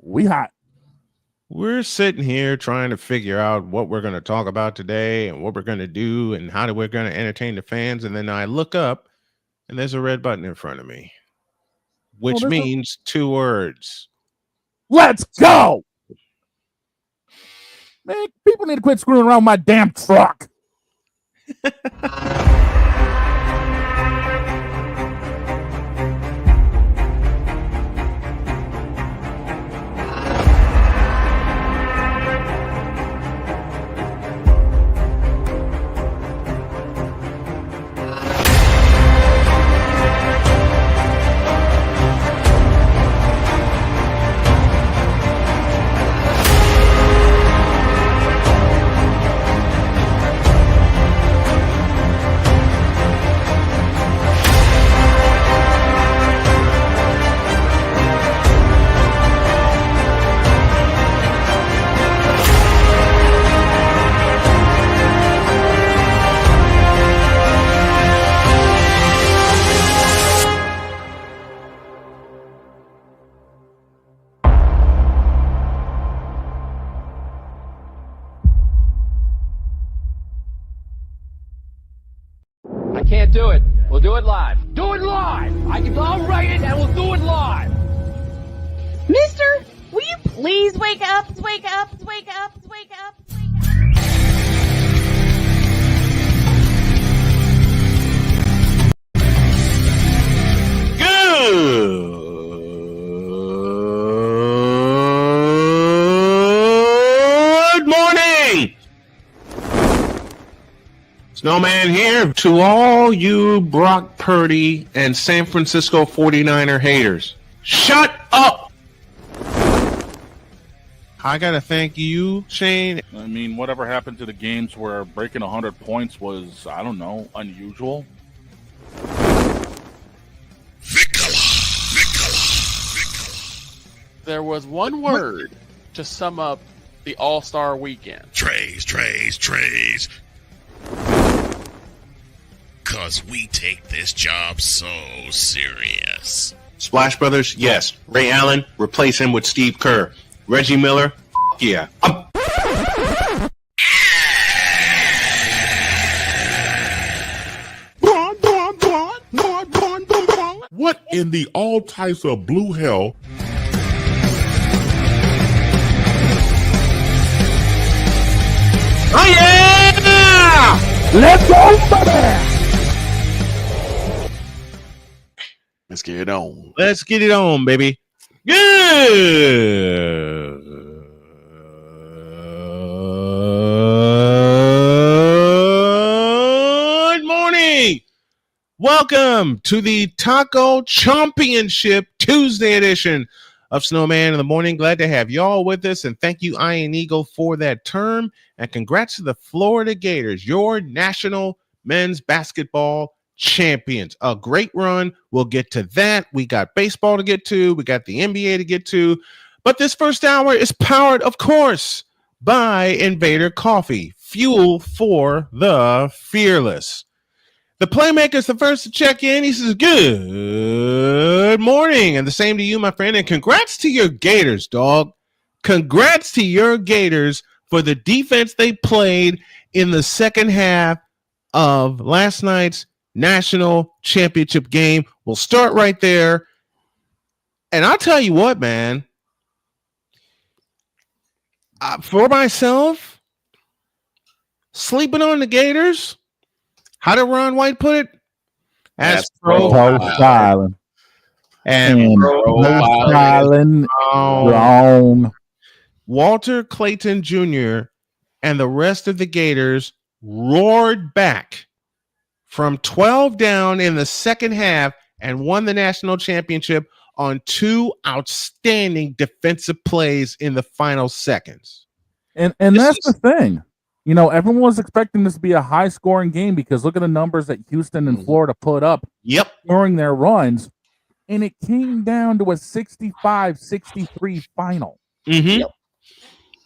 We hot. We're sitting here trying to figure out what we're going to talk about today and what we're going to do and how we're going to entertain the fans. And then I look up and there's a red button in front of me, which means two words. Let's go. Man, people need to quit screwing around my damn truck. Can't do it. We'll do it live. Do it live! I'll write it and we'll do it live! Mister, will you please wake up, wake up, wake up, wake up, wake up? Good morning! Snowman here to all you Brock Purdy and San Francisco 49er haters. Shut up! I gotta thank you, Shane. I mean, whatever happened to the games where breaking 100 points was, I don't know, unusual? There was one word to sum up the All-Star weekend. Trays. Cause we take this job so serious. Splash Brothers, yes. Ray Allen, replace him with Steve Kerr. Reggie Miller, yeah. What in the all types of blue hell? Oh yeah! Let's go, baby! Let's get it on. Let's get it on, baby. Good morning. Welcome to the Taco Championship Tuesday edition of Snowman in the Morning. Glad to have y'all with us, and thank you, Iron Eagle, for that term. And congrats to the Florida Gators, your national men's basketball champions. A great run. We'll get to that. We got baseball to get to. We got the NBA to get to. But this first hour is powered, of course, by Invader Coffee, fuel for the fearless. The Playmaker's the first to check in. He says, good morning. And the same to you, my friend. And congrats to your Gators, dog. Congrats to your Gators for the defense they played in the second half of last night's national championship game. We'll start right there. And I'll tell you what, man. For myself, sleeping on the Gators, how did Ron White put it? As profiling. And profiling wrong. Walter Clayton Jr. and the rest of the Gators roared back from 12 down in the second half and won the national championship on two outstanding defensive plays in the final seconds. And that's the thing. You know, everyone was expecting this to be a high-scoring game because look at the numbers that Houston and Florida put up during their runs, and it came down to a 65-63 final. Mm-hmm.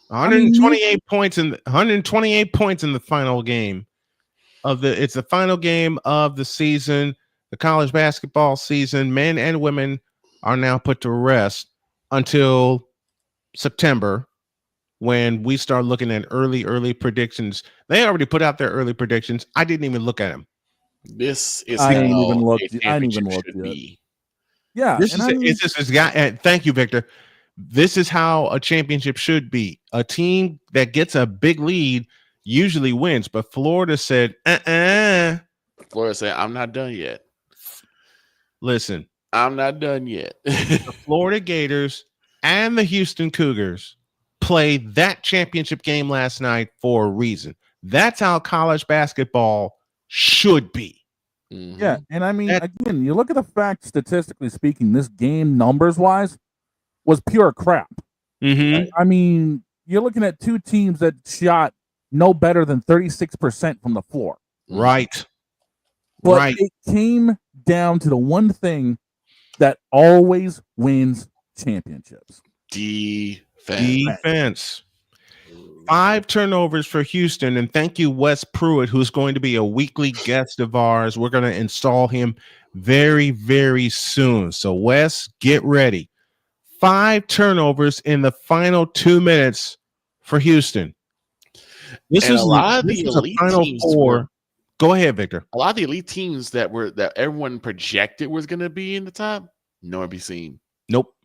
128 points in the final game of it's the final game of the season, the college basketball season. Men and women are now put to rest until September, when we start looking at early predictions. They already put out their early predictions. I didn't even look at them. This is I how ain't even looked. a I ain't even championship looked should yet. be. Yeah, This and is I mean, it's just this guy. And thank you, Victor. This is how a championship should be. A team that gets a big lead usually wins, but Florida said, Florida said, "I'm not done yet. Listen, I'm not done yet." the Florida Gators and the Houston Cougars played that championship game last night for a reason. That's how college basketball should be. yeah, and I mean, again, you look at the fact, statistically speaking, this game numbers-wise was pure crap. I mean, you're looking at two teams that shot no better than 36% from the floor. Right. But it came down to the one thing that always wins championships. Defense. 5 turnovers for Houston, and thank you, Wes Pruitt, who's going to be a weekly guest of ours. We're going to install him very, very soon. So, Wes, get ready. 5 turnovers in the final 2 minutes for Houston. This is a lot of the a elite final teams 4. Go ahead, Victor. A lot of the elite teams that everyone projected was going to be in the top, nowhere to be seen. Nope.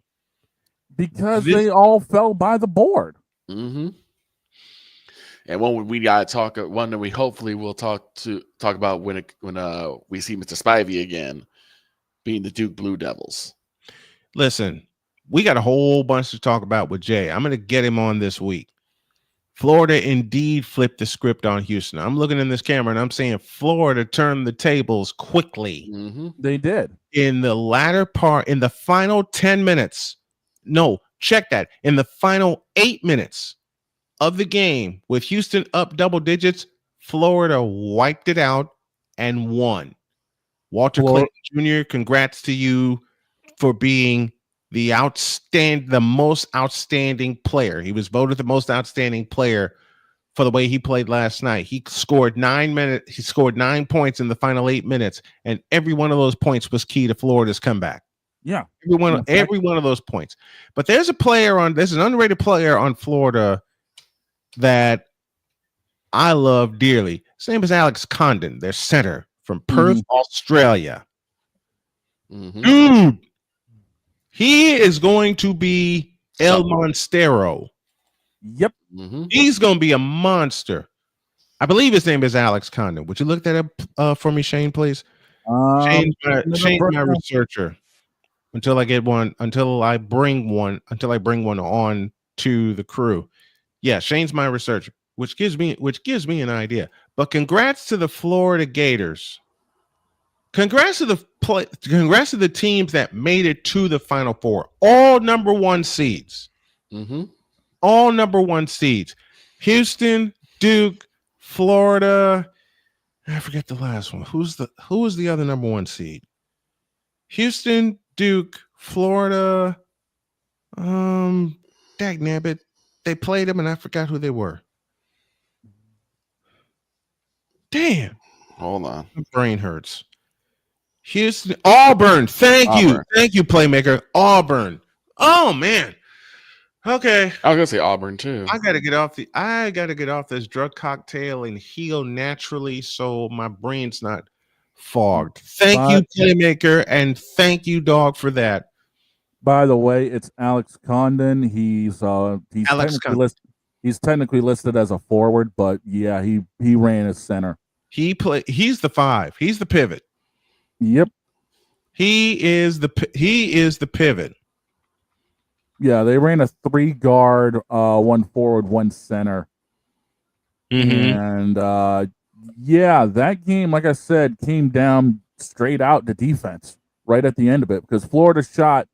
Because they all fell by the board. Mm-hmm. And one we got to talk. One that we hopefully will talk about when we see Mr. Spivey again, being the Duke Blue Devils. Listen, we got a whole bunch to talk about with Jay. I'm going to get him on this week. Florida indeed flipped the script on Houston. I'm looking in this camera and I'm saying Florida turned the tables quickly. Mm-hmm. They did. In the latter part, in the final 10 minutes. No, check that. In the final 8 minutes of the game, with Houston up double digits, Florida wiped it out and won. Walter Clayton Jr., congrats to you for being the most outstanding player. He was voted the most outstanding player for the way he played last night. He scored 9 points in the final 8 minutes, and every one of those points was key to Florida's comeback. Yeah. Every one of those points. But there's an underrated player on Florida that I love dearly. His name is Alex Condon, their center from Perth, Australia. Mm-hmm. Dude, he is going to be El Monstero. Yep. Mm-hmm. He's going to be a monster. I believe his name is Alex Condon. Would you look that up for me, Shane, please? Shane's my researcher. Until I bring one on to the crew. Yeah, Shane's my researcher, which gives me an idea. But congrats to the Florida Gators. Congrats to the teams that made it to the Final Four. All number 1 seeds. Mm-hmm. All number 1 seeds. Houston, Duke, Florida. I forget the last one. Who was the other number 1 seed? Houston, Duke, Florida. Dagnabbit. They played them and I forgot who they were. Damn. Hold on. My brain hurts. Houston, Auburn. Thank you, playmaker. Auburn. Oh man. Okay. I was gonna say Auburn too. I gotta get off this drug cocktail and heal naturally, so my brain's not fogged. Thank you, playmaker, and thank you, dog, for that. By the way, it's Alex Condon. He's technically listed as a forward, but yeah, he ran as center. He's the 5. He's the pivot. Yep. He is the pivot. Yeah, they ran a 3 guard, 1 forward, 1 center. Mm-hmm. And yeah, that game, like I said, came down straight out to defense right at the end of it because Florida shot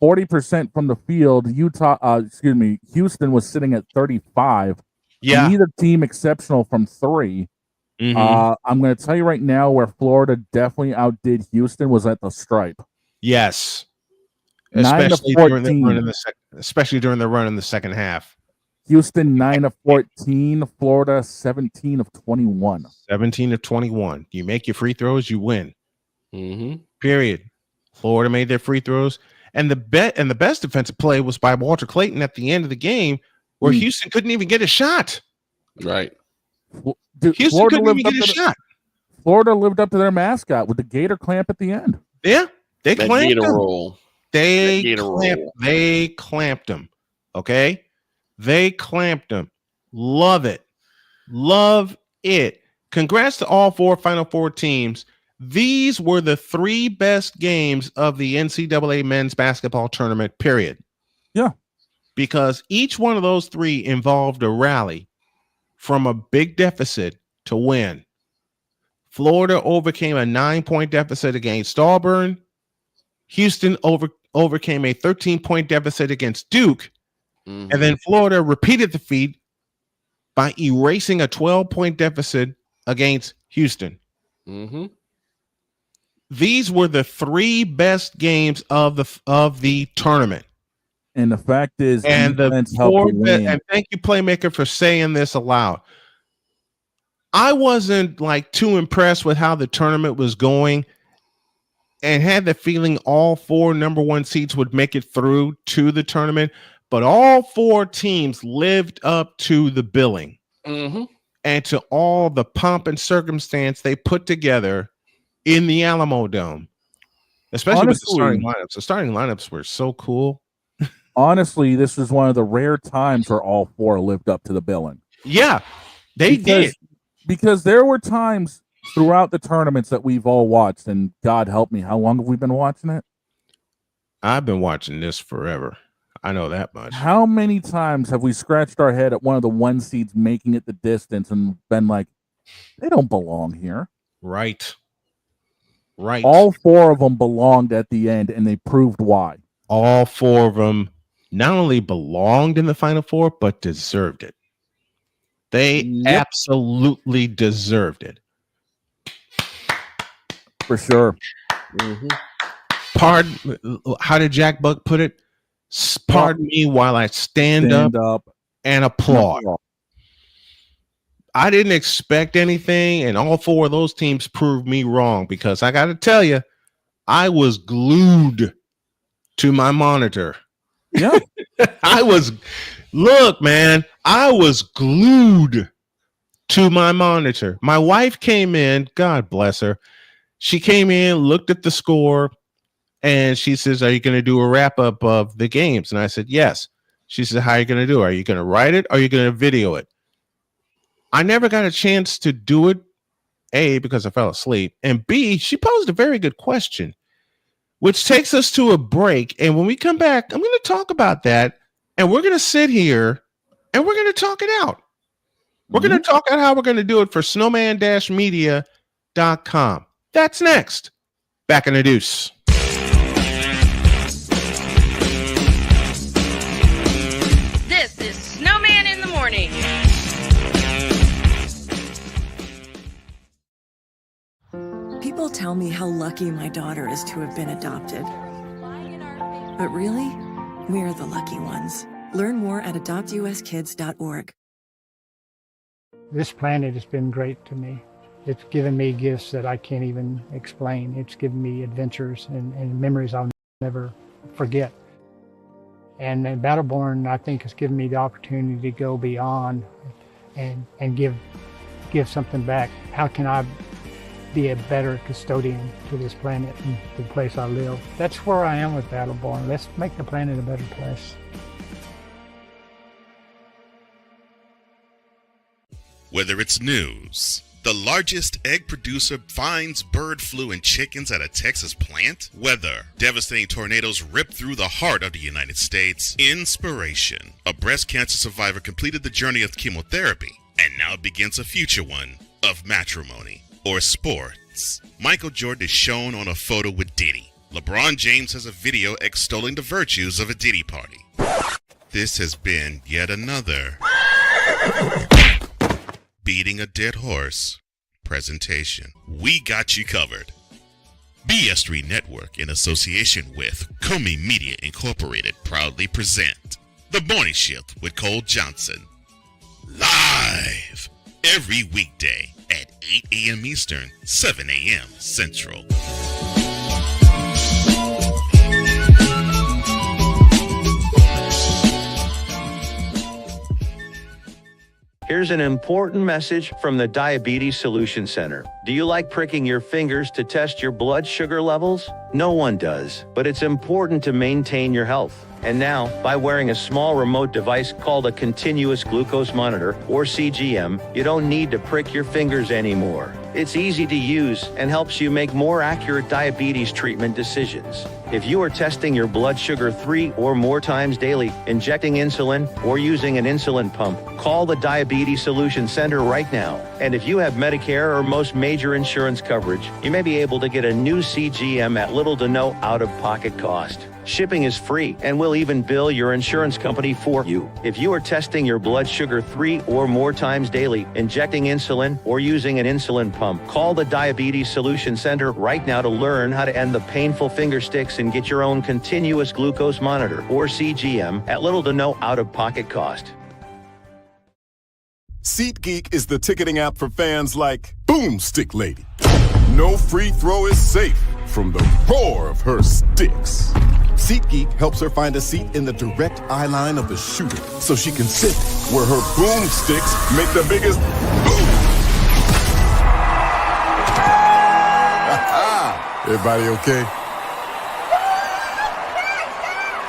40% from the field. Houston was sitting at 35. Yeah. Neither team exceptional from 3. Mm-hmm. I'm going to tell you right now where Florida definitely outdid Houston was at the stripe. Yes. 9 to 14. Especially during the run in the second half. Houston 9 of 14, Florida 17 of 21. 17 of 21. You make your free throws, you win. Mm-hmm. Period. Florida made their free throws, And the best defensive play was by Walter Clayton at the end of the game, where Houston couldn't even get a shot. Right. Houston Florida couldn't even get a shot. Florida lived up to their mascot with the Gator clamp at the end. Yeah, they clamped Gator him. roll. They clamped him. Okay, they clamped him. Love it. Congrats to all 4 Final Four teams. These were the 3 best games of the NCAA men's basketball tournament, period. Yeah. Because each one of those 3 involved a rally from a big deficit to win. Florida overcame a 9-point deficit against Auburn. Houston overcame a 13-point deficit against Duke. And then Florida repeated the feat by erasing a 12-point deficit against Houston. These were the 3 best games of the tournament. And the fact is, and thank you, Playmaker, for saying this aloud. I wasn't like too impressed with how the tournament was going, and had the feeling all 4 number 1 seeds would make it through to the tournament. But all 4 teams lived up to the billing and to all the pomp and circumstance they put together in the Alamo Dome, especially with the starting lineups. The starting lineups were so cool. Honestly, this is one of the rare times where all 4 lived up to the billing. Yeah, they did. Because there were times throughout the tournaments that we've all watched, and God help me, how long have we been watching it? I've been watching this forever. I know that much. How many times have we scratched our head at one of the 1 seeds making it the distance and been like, they don't belong here? Right. All 4 of them belonged at the end, and they proved why. All 4 of them not only belonged in the Final Four, but deserved it. They absolutely deserved it. For sure. How did Jack Buck put it? Pardon me while I stand up and applaud. I didn't expect anything, and all 4 of those teams proved me wrong, because I got to tell you, I was glued to my monitor. Yeah. I was glued to my monitor. My wife came in, God bless her. She came in, looked at the score, and she says, "Are you going to do a wrap up of the games?" And I said, "Yes." She said, "How are you going to do it? Are you going to write it? Or are you going to video it?" I never got a chance to do it, A, because I fell asleep, and B, she posed a very good question, which takes us to a break. And when we come back, I'm going to talk about that, and we're going to sit here and we're going to talk it out. We're going to talk out how we're going to do it for snowman-media.com. That's next. Back in the deuce. This is Snowman in the Morning. People tell me how lucky my daughter is to have been adopted. But really, we're the lucky ones. Learn more at adoptuskids.org. This planet has been great to me. It's given me gifts that I can't even explain. It's given me adventures and memories I'll never forget. And Battleborn, I think, has given me the opportunity to go beyond and give something back. How can I be a better custodian to this planet and the place I live? That's where I am with Battleborn. Let's make the planet a better place. Whether it's news, the largest egg producer finds bird flu in chickens at a Texas plant, weather, devastating tornadoes rip through the heart of the United States, inspiration, a breast cancer survivor completed the journey of chemotherapy, and now begins a future one of matrimony or sports. Michael Jordan is shown on a photo with Diddy. LeBron James has a video extolling the virtues of a Diddy party. This has been yet another beating a dead horse presentation. We got you covered. BS3 Network, in association with Comey Media Incorporated, proudly present The Morning Shift with Cole Johnson. Live every weekday at 8 a.m. Eastern, 7 a.m. Central. Here's an important message from the Diabetes Solution Center. Do you like pricking your fingers to test your blood sugar levels? No one does, but it's important to maintain your health. And now, by wearing a small remote device called a continuous glucose monitor, or CGM, you don't need to prick your fingers anymore. It's easy to use and helps you make more accurate diabetes treatment decisions. If you are testing your blood sugar 3 or more times daily, injecting insulin, or using an insulin pump, call the Diabetes Solution Center right now. And if you have Medicare or most major insurance coverage, you may be able to get a new CGM at little to no out-of-pocket cost. Shipping is free, and we'll even bill your insurance company for you. If you are testing your blood sugar 3 or more times daily, injecting insulin, or using an insulin pump, call the Diabetes Solution Center right now to learn how to end the painful finger sticks and get your own continuous glucose monitor, or CGM, at little to no out-of-pocket cost. SeatGeek is the ticketing app for fans like Boomstick Lady. No free throw is safe from the roar of her sticks. SeatGeek helps her find a seat in the direct eye line of the shooter so she can sit where her boomsticks make the biggest boom. Everybody okay?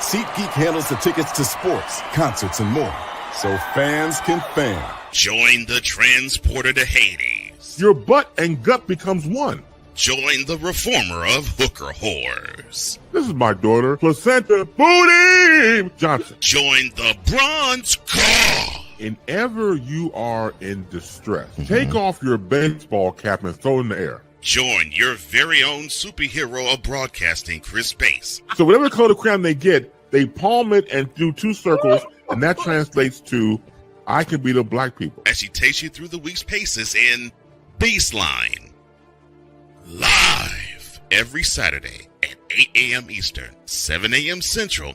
SeatGeek handles the tickets to sports, concerts, and more, so fans can fan. Join the transporter to Hades. Your butt and gut becomes one. Join the reformer of hooker whores. This is my daughter, Placenta Booty Johnson. Join the bronze car. Whenever you are in distress, take off your baseball cap and throw it in the air. Join your very own superhero of broadcasting, Chris Bass. So whatever color crayon they get, they palm it and do 2 circles, and that translates to, I can beat up black people. As she takes you through the week's paces in Baseline. Live every Saturday at 8 a.m. Eastern, 7 a.m. Central,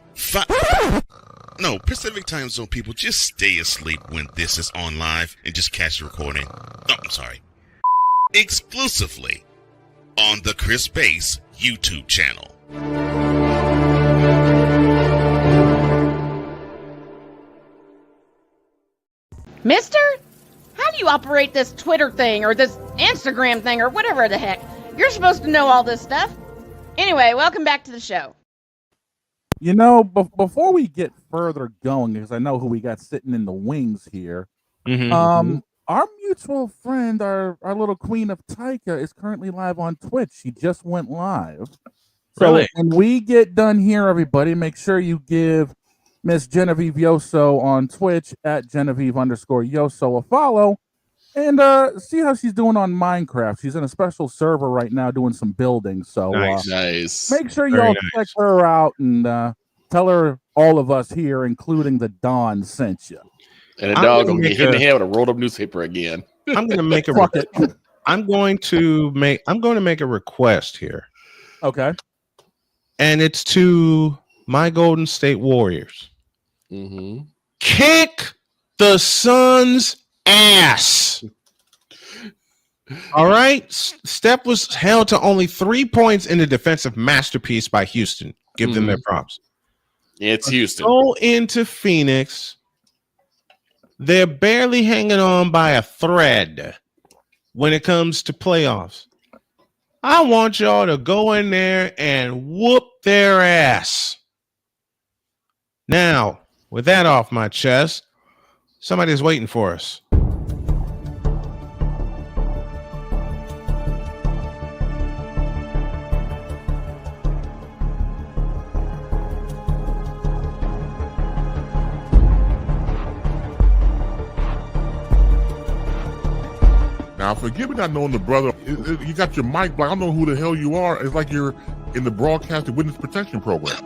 No, Pacific Time Zone people, just stay asleep when this is on live and just catch the recording. Oh, I'm sorry. Exclusively on the Chris Bass YouTube channel. Mister, how do you operate this Twitter thing or this Instagram thing or whatever the heck? You're supposed to know all this stuff. Anyway, welcome back to the show. You know, before we get further going, because I know who we got sitting in the wings here, our mutual friend, our little queen of Taika, is currently live on Twitch. She just went live. So Really? when we get done here, everybody, make sure you give Miss Genevieve Yoso on Twitch at Genevieve_Yoso a follow. And see how she's doing on Minecraft. She's in a special server right now doing some building. So nice. Make sure y'all check her out and tell her all of us here, including the Don, sent you. And a dog gonna get hit in the head with a rolled up newspaper again. I'm gonna make a I'm going to make a request here. Okay. And it's to my Golden State Warriors. Kick the Suns' ass. All right. Steph was held to only 3 points in the defensive masterpiece by Houston. Give them their props. It's Houston. Go into Phoenix. They're barely hanging on by a thread when it comes to playoffs. I want y'all to go in there and whoop their ass. Now, with that off my chest, somebody's waiting for us. Now, forgive me not knowing the brother. You got your mic black. I don't know who the hell you are. It's like you're in the broadcasting witness protection program.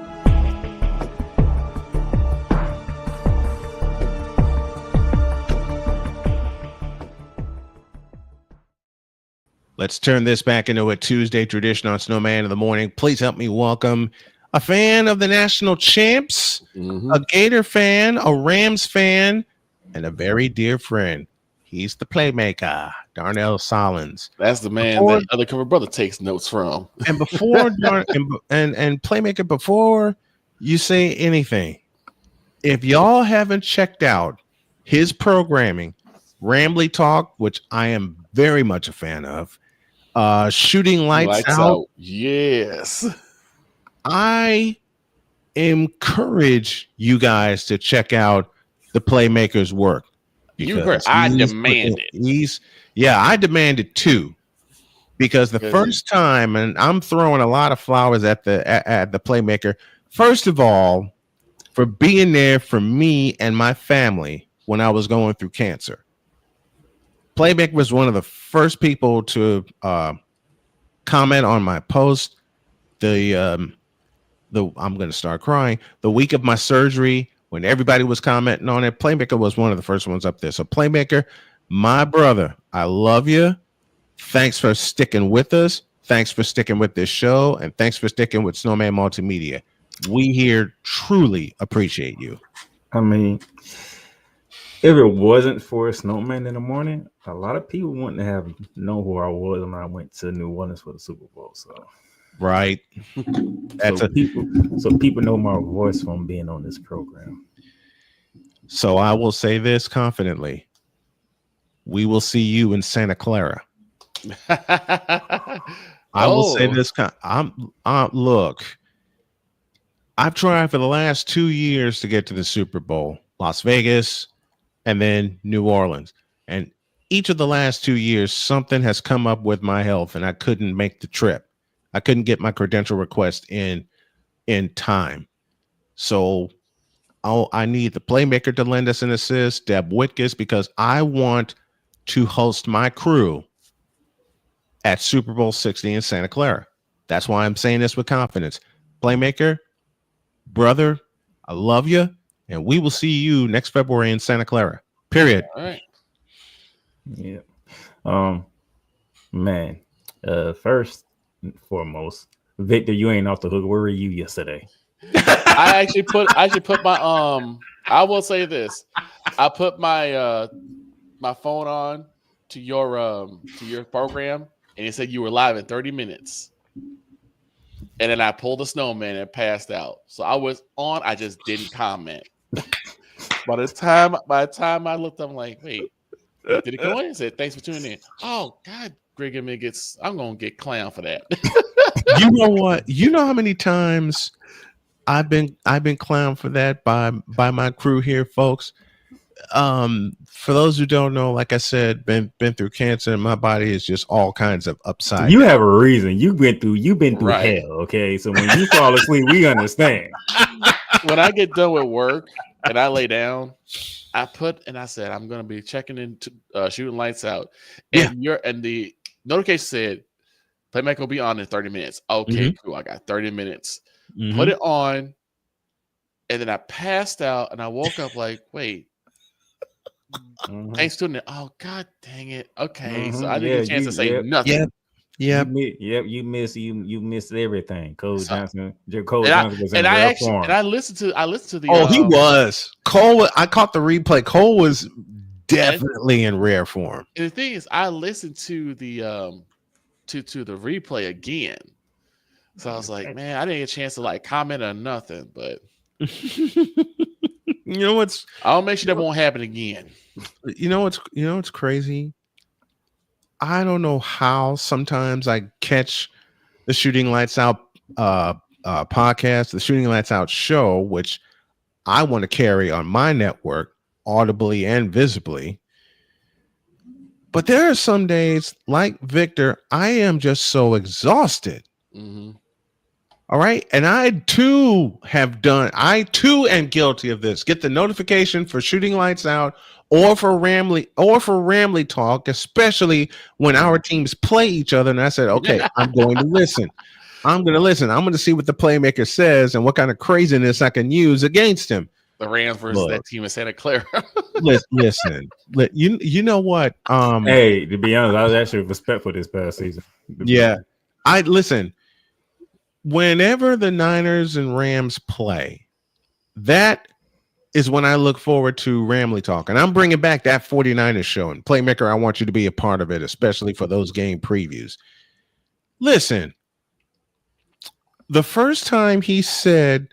Let's turn this back into a Tuesday tradition on Snowman in the Morning. Please help me welcome a fan of the national champs, a Gator fan, a Rams fan, and a very dear friend. He's the playmaker, Darnell Sollins. That's the man that Undercover Brother takes notes from. And before and playmaker, before you say anything, if y'all haven't checked out his programming, Ramley Talk, which I am very much a fan of. Shooting Lights Out. Yes. I encourage you guys to check out the Playmaker's work. You heard I demanded. I demanded too. Because the first time, and I'm throwing a lot of flowers at the Playmaker, first of all, for being there for me and my family when I was going through cancer. Playmaker was one of the first people to comment on my post. I'm going to start crying. The week of my surgery, when everybody was commenting on it, Playmaker was one of the first ones up there. So Playmaker, my brother, I love you. Thanks for sticking with us. Thanks for sticking with this show. And thanks for sticking with Snowman Multimedia. We here truly appreciate you. I mean, if it wasn't for Snowman in the morning, a lot of people wouldn't have known who I was when I went to New Orleans for the Super Bowl. So, right. So people know my voice from being on this program. So I will say this confidently. We will see you in Santa Clara. I will say this. Look, I've tried for the last 2 years to get to the Super Bowl, Las Vegas, and then New Orleans. And each of the last 2 years, something has come up with my health, and I couldn't make the trip. I couldn't get my credential request in time. So I need the Playmaker to lend us an assist, Deb Whitkus, because I want to host my crew at Super Bowl 60 in Santa Clara. That's why I'm saying this with confidence. Playmaker, brother, I love you, and we will see you next February in Santa Clara. Period. All right. Yeah. Man. First and foremost, Victor, you ain't off the hook. Where were you yesterday? I actually put my I will say this. I put my my phone on to your program, and it said you were live in 30 minutes. And then I pulled the Snowman and passed out. So I was on, I just didn't comment. By the time I looked, I'm like, wait, did it go in? It said, thanks for tuning in. Oh God, Greg and me I'm gonna get clown for that. You know what? You know how many times I've been clowned for that by my crew here, folks. For those who don't know, like I said, been through cancer, and my body is just all kinds of upside. You have a reason. You've been through Right. hell. Okay, so when you fall asleep, we understand. When I get done with work and I lay down, I said I'm gonna be checking into Shooting Lights Out, and the notification said Playmaker will be on in 30 minutes. Okay, cool. I got 30 minutes. Put it on, and then I passed out, and I woke up like, wait. Thanks to it. Oh God dang it. Okay. So I didn't get a chance to say nothing. You missed everything. Cole Johnson was in I form. And I listened to the he was. Cole, I caught the replay. Cole was definitely in rare form. And the thing is, I listened to the to the replay again. So I was like, man, I didn't get a chance to like comment on nothing, but you know what's I'll make sure that won't happen again. You know what's crazy? I don't know how sometimes I catch the Shooting Lights Out podcast, the Shooting Lights Out show, which I want to carry on my network audibly and visibly. But there are some days, like Victor, I am just so exhausted. All right. And I too am guilty of this. Get the notification for Shooting Lights Out or for Ramley Talk, especially when our teams play each other. And I said, okay, I'm going to listen. I'm going to see what the Playmaker says and what kind of craziness I can use against him. The Rams versus that team in Santa Clara. Listen, you know what? Hey, to be honest, I was actually respectful this past season. Yeah. I listen. Whenever the Niners and Rams play, that is when I look forward to Ramley Talk. And I'm bringing back that 49ers show. And Playmaker, I want you to be a part of it, especially for those game previews. Listen, the first time he said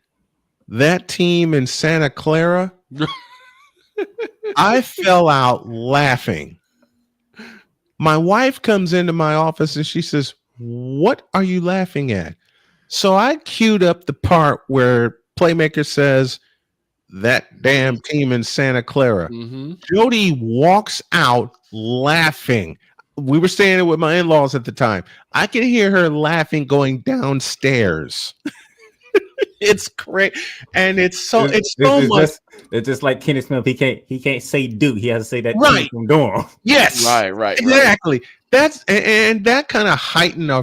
that team in Santa Clara, I fell out laughing. My wife comes into my office and she says, "What are you laughing at?" So I queued up the part where Playmaker says, "That damn team in Santa Clara." Jody walks out laughing. We were staying there with my in-laws at the time. I can hear her laughing going downstairs. It's great, and it's so much. It's just like Kenny Smith. He can't say Duke. He has to say that Right from Durham. Yes, right, exactly. That's and that kind of heightened our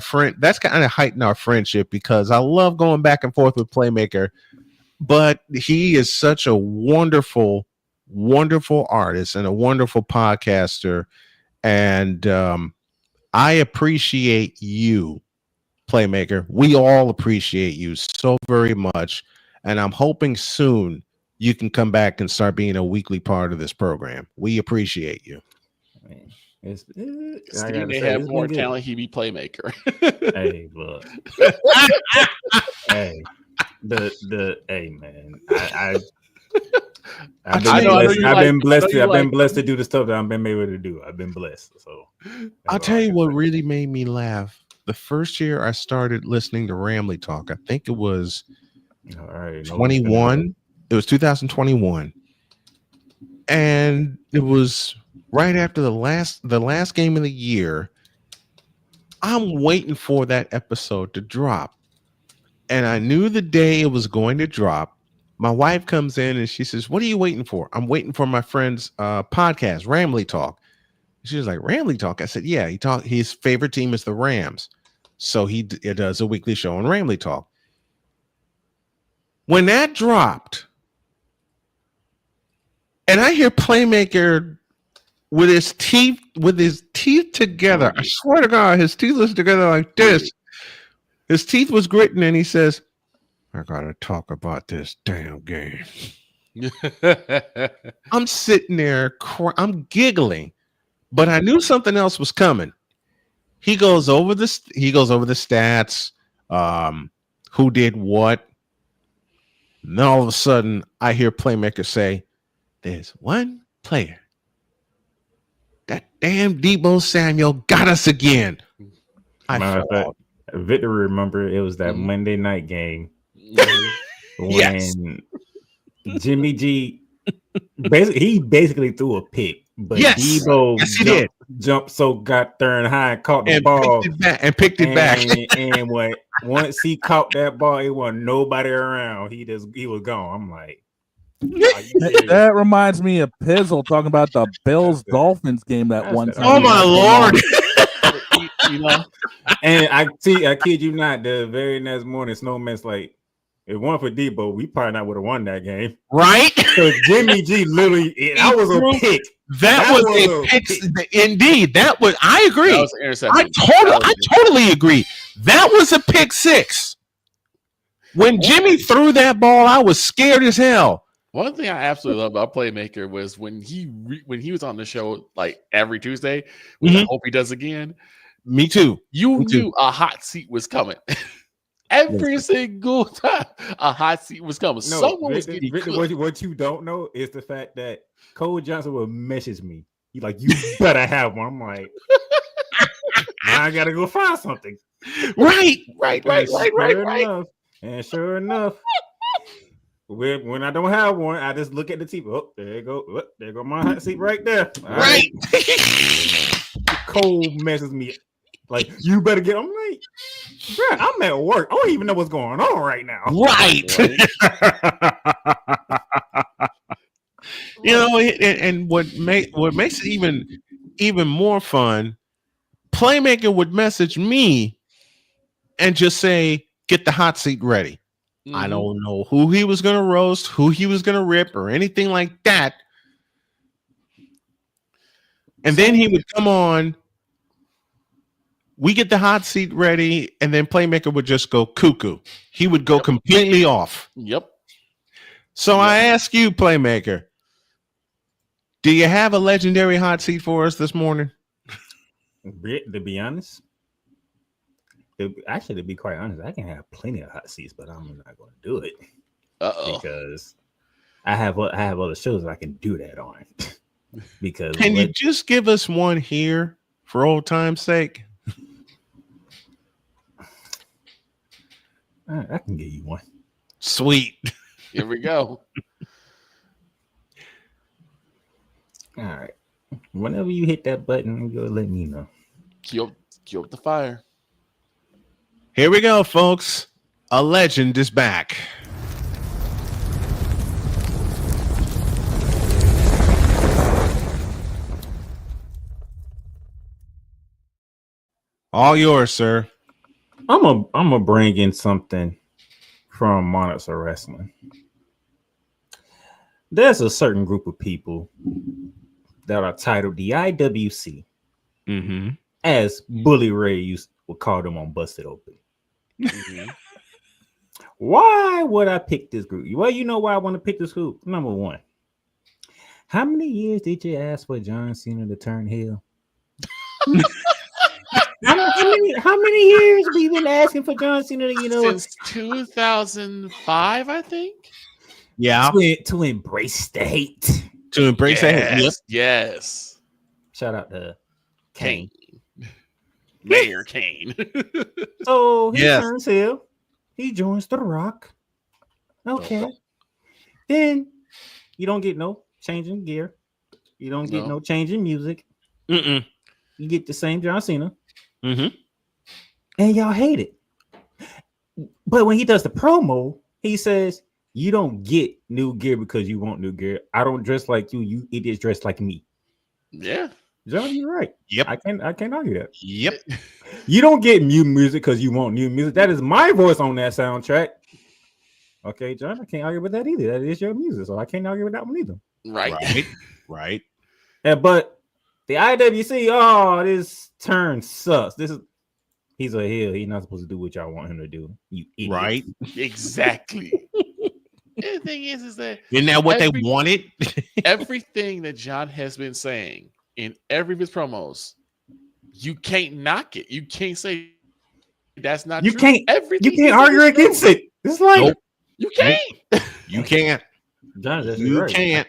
friendship because I love going back and forth with Playmaker, but he is such a wonderful artist and a wonderful podcaster, and I appreciate you, Playmaker. We all appreciate you so very much, and I'm hoping soon you can come back and start being a weekly part of this program. We appreciate you. Steve may have more talent. He be Playmaker. Hey, look. Hey, hey, man. I've been blessed to do the stuff that I've been able to do. I've been blessed. So I'll tell you what really made me laugh. The first year I started listening to Ramley Talk, I think it was 21. It was 2021. And it was right after the last game of the year. I'm waiting for that episode to drop. And I knew the day it was going to drop. My wife comes in and she says, "What are you waiting for?" "I'm waiting for my friend's podcast, Ramley Talk." She was like, "Ramley Talk?" I said, "Yeah, his favorite team is the Rams. So he does a weekly show on Ramley Talk." When that dropped, and I hear Playmaker with his teeth together. I swear to God, his teeth was together like this. His teeth was gritting, and he says, "I gotta talk about this damn game." I'm sitting there, I'm giggling, but I knew something else was coming. He goes over the stats, who did what. And then all of a sudden, I hear Playmaker say, "There's one player. That damn Deebo Samuel got us again." Victor, remember it was that Monday night game when Jimmy G basically threw a pick, but Deebo jumped got there and high and caught the ball picked it back. And once he caught that ball, it wasn't nobody around. He was gone. I'm like, that reminds me of Pizzle talking about the Bills Dolphins game that one time. Oh my Lord. And I kid you not, the very next morning, Snowman's like, if it weren't for Deebo, we probably not would have won that game. Right? Because Jimmy G literally, that was a pick. That was a pick. Indeed. I agree. That was an interception. I totally agree. That was a pick six. When Jimmy threw that ball, I was scared as hell. One thing I absolutely love about Playmaker was when he was on the show like every Tuesday, which I hope he does again. Me too. You knew a hot seat was coming. Every single time a hot seat was coming. No, Someone was getting cooked. What you don't know is the fact that Cole Johnson will message me. He's like, "You better have one." I'm like, "Now I gotta go find something." Right. And sure enough, when I don't have one, I just look at the TV. Oh, there you go. Oh, there go my hot seat right there. All right. Cole messes me like, "You better get." I'm like, "Bruh, I'm at work. I don't even know what's going on right now." Right. And what makes it even more fun, Playmaker would message me and just say, "Get the hot seat ready." I don't know who he was going to roast, who he was going to rip, or anything like that. And then he would come on. We get the hot seat ready, and then Playmaker would just go cuckoo. He would go completely off. Yep. So I ask you, Playmaker, do you have a legendary hot seat for us this morning? To be honest, to be quite honest, I can have plenty of hot seats, but I'm not going to do it because I have other shows that I can do that on. Because can you just give us one here for old time's sake? I can give you one. Sweet. Here we go. All right. Whenever you hit that button, you'll let me know. Cue up the fire. Here we go, folks. A legend is back. All yours, sir. I'm gonna bring in something from Monarchs of Wrestling. There's a certain group of people that are titled the IWC, as Bully Ray would call them on Busted Open. Why would I pick this group? Well, you know why I want to pick this group. Number one, how many years did you ask for John Cena to turn heel? How many years have we been asking for John Cena to, since 2005, I think? Yeah. To embrace the hate. To embrace the hate. Yep. Yes. Shout out to Kane. Mayor Kane. So he turns heel. He joins The Rock. Okay. Then you don't get no changing gear. You don't get no changing music. You get the same John Cena. And y'all hate it. But when he does the promo, he says, you don't get new gear because you want new gear. I don't dress like you. It is dressed like me. Yeah. John, you're right. Yep. I can't argue that. Yep. You don't get new music because you want new music. That is my voice on that soundtrack. Okay, John, I can't argue with that either. That is your music, so I can't argue with that one either. Right. But the IWC, this turn sucks. He's a heel. He's not supposed to do what y'all want him to do. You idiot. Right. Exactly. And the thing is that isn't that what they wanted? Everything that John has been saying in every of his promos, you can't knock it. You can't say that's not you true. Can't. You can't argue against it. It's like you can't. You can't. John, you right. Can't.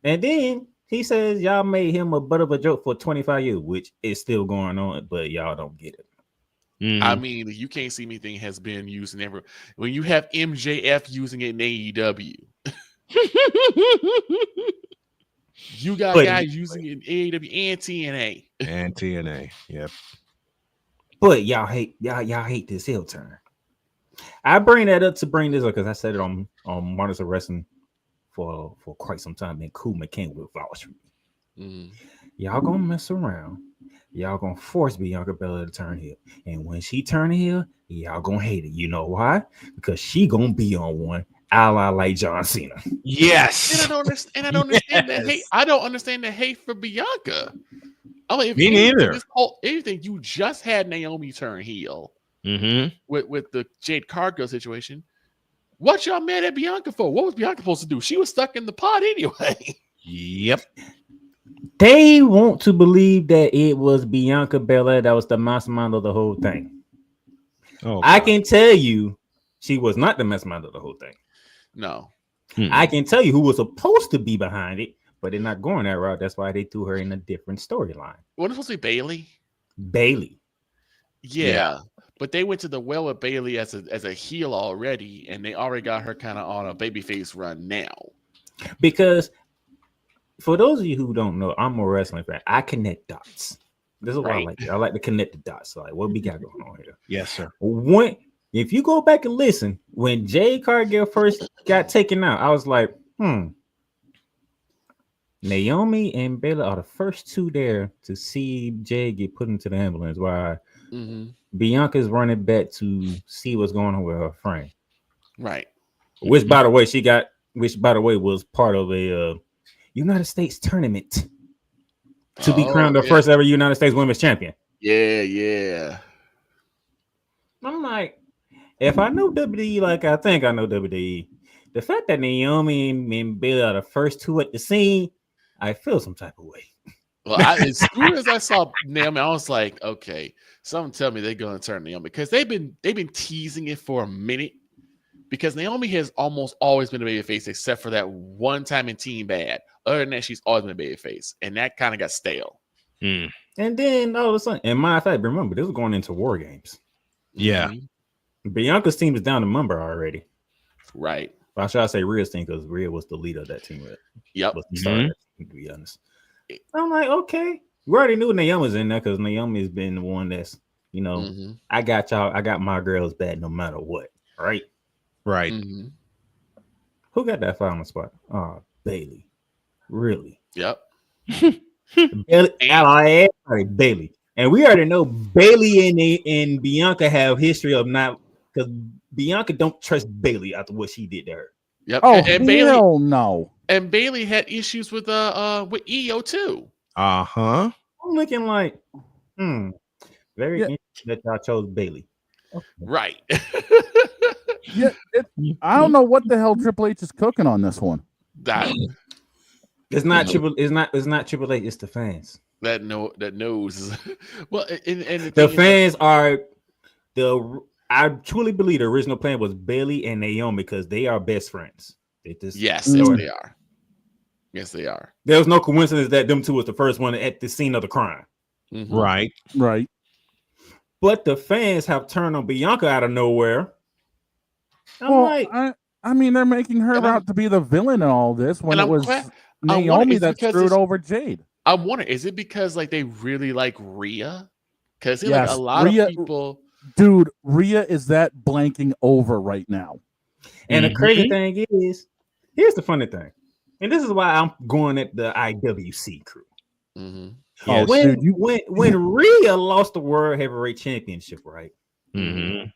And then he says y'all made him a butt of a joke for 25 years, which is still going on, but y'all don't get it. I mean, you can't see me thing has been used in every. When you have MJF using it in AEW, you got guys using it in AEW and TNA. And TNA, yep. But y'all hate this heel turn. I bring that up to bring this up because I said it on Monarchs of Wrestling for quite some time. And Cool McCain will vouch for me. Y'all gonna mess around. Y'all gonna force Bianca Belair to turn heel. And when she turn heel, y'all gonna hate it. You know why? Because she gonna be on one a la like John Cena. Yes. And I don't understand that hate. I don't understand the hate for Bianca. I mean, me neither. Anything you just had Naomi turn heel with the Jade Cargill situation. What y'all mad at Bianca for? What was Bianca supposed to do? She was stuck in the pod anyway. Yep. They want to believe that it was Bianca Belair that was the mastermind of the whole thing. Oh, I can tell you she was not the mastermind of the whole thing. No. I can tell you who was supposed to be behind it, but they're not going that route. That's why they threw her in a different storyline. What was supposed to be Bailey? Bailey. Yeah. But they went to the well with Bailey as a heel already, and they already got her kind of on a babyface run now. Because for those of you who don't know, I'm a wrestling fan. I connect dots. This is what I like. I like to connect the dots. So like, what we got going on here? Yes, sir. If you go back and listen, when Jade Cargill first got taken out, I was like, Naomi and Baylor are the first two there to see Jade get put into the ambulance while Bianca's running back to see what's going on with her friend. Right. Which, by the way, was part of a United States tournament to be crowned the first ever United States Women's Champion. Yeah. I'm like, if I know WWE like I think I know WWE, the fact that Naomi and Baylor are the first two at the scene, I feel some type of way. Well, as soon as I saw Naomi, I was like, okay, someone tell me they're gonna turn Naomi because they've been teasing it for a minute because Naomi has almost always been a babyface, except for that one time in Team Bad. Other than that, she's always been a babyface, and that kind of got stale. Hmm. And then all of a sudden, and matter of fact, remember this was going into War Games. Yeah. Bianca's team is down to member already. Right. Well, should I say Rhea's team, because Rhea was the leader of that team. Yep. Was the starter, to be honest. I'm like, okay. We already knew Naomi was in there because Naomi's been the one that's, I got y'all, I got my girls back no matter what. Right? Right. Mm-hmm. Who got that final spot? Oh, Bailey. Really? Yep. Bailey. And we already know Bailey and Bianca have history of not, because Bianca don't trust Bailey after what she did to her. Yep. Oh, and Bailey, hell no. And Bailey had issues with EO too. Uh-huh. I'm looking like, very interesting that y'all chose Bailey. Okay. Right. Yeah, I don't know what the hell Triple H is cooking on this one. It's not Triple H, it's the fans. That knows. Well, and the fans are I truly believe the original plan was Bailey and Naomi because they are best friends. Yes, they are. Yes, they are. There was no coincidence that them two was the first one at the scene of the crime. Mm-hmm. Right. But the fans have turned on Bianca out of nowhere. I mean, they're making her out to be the villain in all this when it was Naomi that screwed over Jade. I wonder, is it because like they really like Rhea? Because yes, like a lot of people. Dude, Rhea is that blanking over right now. And the crazy thing is, here's the funny thing. And this is why I'm going at the IWC crew. Mm-hmm. Yes. When Rhea lost the World Heavyweight Championship, right? Mm-hmm.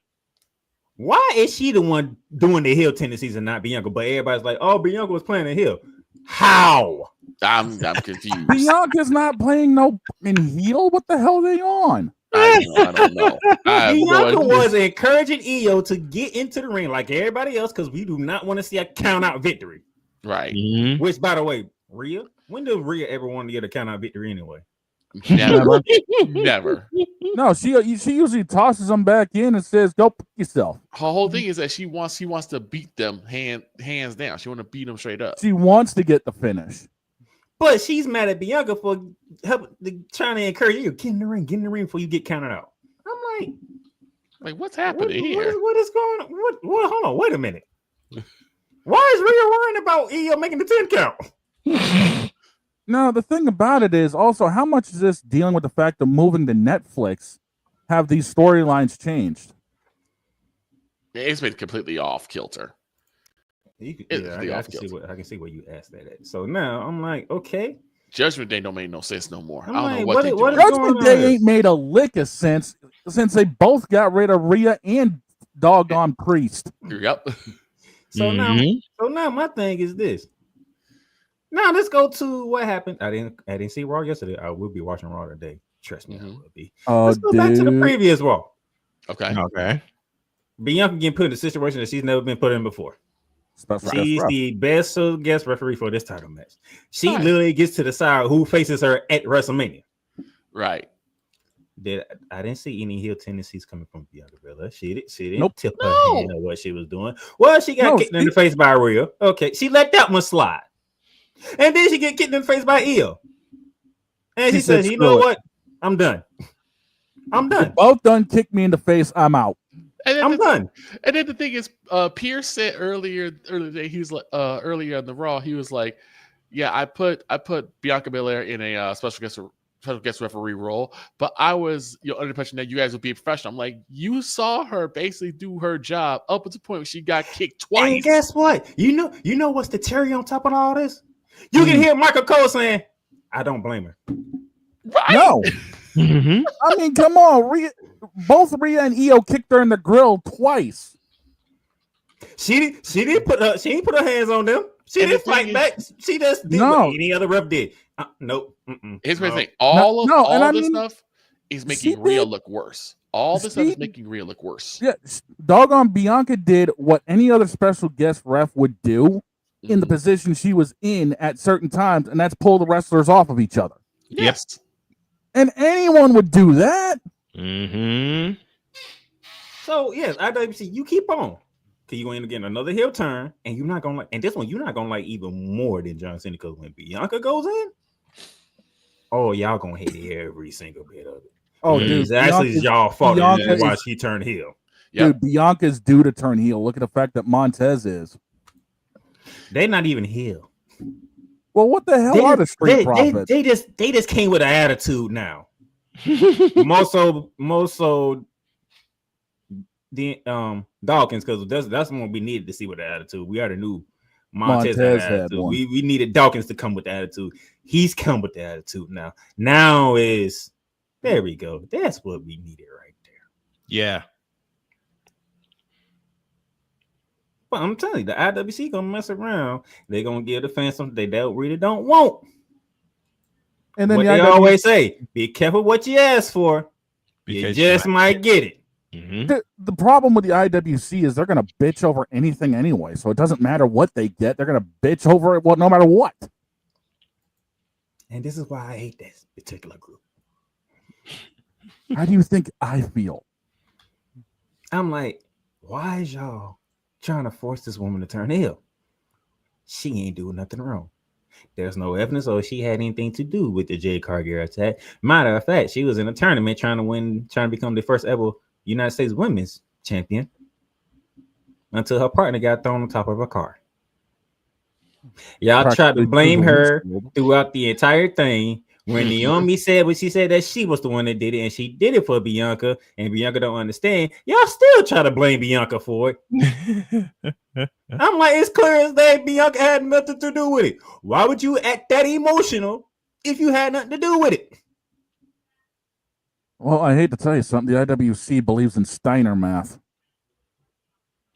Why is she the one doing the heel tendencies and not Bianca? But everybody's like, oh, Bianca was playing the heel. How? I'm confused. Bianca's not playing no heel. What the hell are they on? I don't know. Bianca was encouraging EO to get into the ring like everybody else because we do not want to see a count out victory. Right. Mm-hmm. Which, by the way, Rhea, when did Rhea ever want to get a count out victory anyway? Never. Never. No, she usually tosses them back in and says, "Go pick yourself." Her whole thing is that she wants to beat them hands down. She want to beat them straight up. She wants to get the finish. But she's mad at Bianca for trying to encourage you. Get in the ring before you get counted out. I'm like what's happening here? What is going on? What? Hold on, wait a minute. Why is Rhea worrying about EO making the 10 count? No, the thing about it is also how much is this dealing with the fact of moving to Netflix have these storylines changed? It's been completely off kilter. I can see where you asked that at. So now I'm like, okay. Judgment Day don't make no sense no more. I don't like, know what they do. Judgment Day ain't made a lick of sense since they both got rid of Rhea and doggone Priest. Yep. So now my thing is this. Now let's go to what happened. I didn't see Raw yesterday. I will be watching Raw today. Trust me, I will be. Let's go back to the previous Raw. Okay. Bianca getting put in a situation that she's never been put in before. She's the best guest referee for this title match. She literally gets to decide who faces her at WrestleMania. Right. I didn't see any heel tendencies coming from Bianca Belair. She didn't tip her hand or what she was doing. Well, she got kicked in the face by Rhea. Okay, she let that one slide. And then she get kicked in the face by EO. And she says, you know what? I'm done. You both done kicked me in the face. I'm out. I'm done. And then the thing is, Pierce said earlier today, he was like, earlier in the Raw, he was like, yeah, I put Bianca Belair in a special guest referee role, but I was under the impression that you guys would be professional. I'm like, you saw her basically do her job up to the point where she got kicked twice. And guess what? You know what's the cherry on top of all this? You can hear Michael Cole saying, I don't blame her. Right? No. I mean, come on. Both Rhea and EO kicked her in the grill twice. She didn't put her hands on them. She didn't fight back. She just did what any other ref did. Nope. Here's the thing. All this stuff is making Rhea look worse. All this stuff is making Rhea look worse. Yeah, doggone Bianca did what any other special guest ref would do in the position she was in at certain times, and that's pull the wrestlers off of each other. Yes. And anyone would do that. Mm-hmm. So, yes, IWC, you keep on. Cause you're gonna end up getting another heel turn, and you're not gonna like. And this one, you're not gonna like even more than John Cena. Because when Bianca goes in, oh, y'all gonna hate every single bit of it. Oh, and dude, it's actually y'all fault why she turned heel. Dude, Bianca's due to turn heel. Look at the fact that Montez is. They're not even heel. Well, what the hell are the Street Profits? They just came with an attitude now. more so the Dawkins, because that's what we needed to see with the attitude. We already knew Montez had attitude. We needed Dawkins to come with the attitude. He's come with the attitude now. Now is there we go. That's what we needed right there. Yeah. But I'm telling you, the IWC gonna mess around. They're gonna give the fans something they really don't want. And then what they always say: be careful what you ask for. Because you just might get it. Mm-hmm. The problem with the IWC is they're gonna bitch over anything anyway. So it doesn't matter what they get; they're gonna bitch over it. Well, no matter what. And this is why I hate this particular group. How do you think I feel? I'm like, why is y'all trying to force this woman to turn heel? She ain't doing nothing wrong. There's no evidence or she had anything to do with the Jade Cargill attack. Matter of fact, she was in a tournament trying to become the first ever United States Women's Champion until her partner got thrown on top of her car. Y'all tried to blame her throughout the entire thing. When Naomi said what she said, that she was the one that did it, and she did it for Bianca, and Bianca don't understand, y'all still try to blame Bianca for it. I'm like, it's clear as day Bianca had nothing to do with it. Why would you act that emotional if you had nothing to do with it? Well, I hate to tell you something. The IWC believes in Steiner math.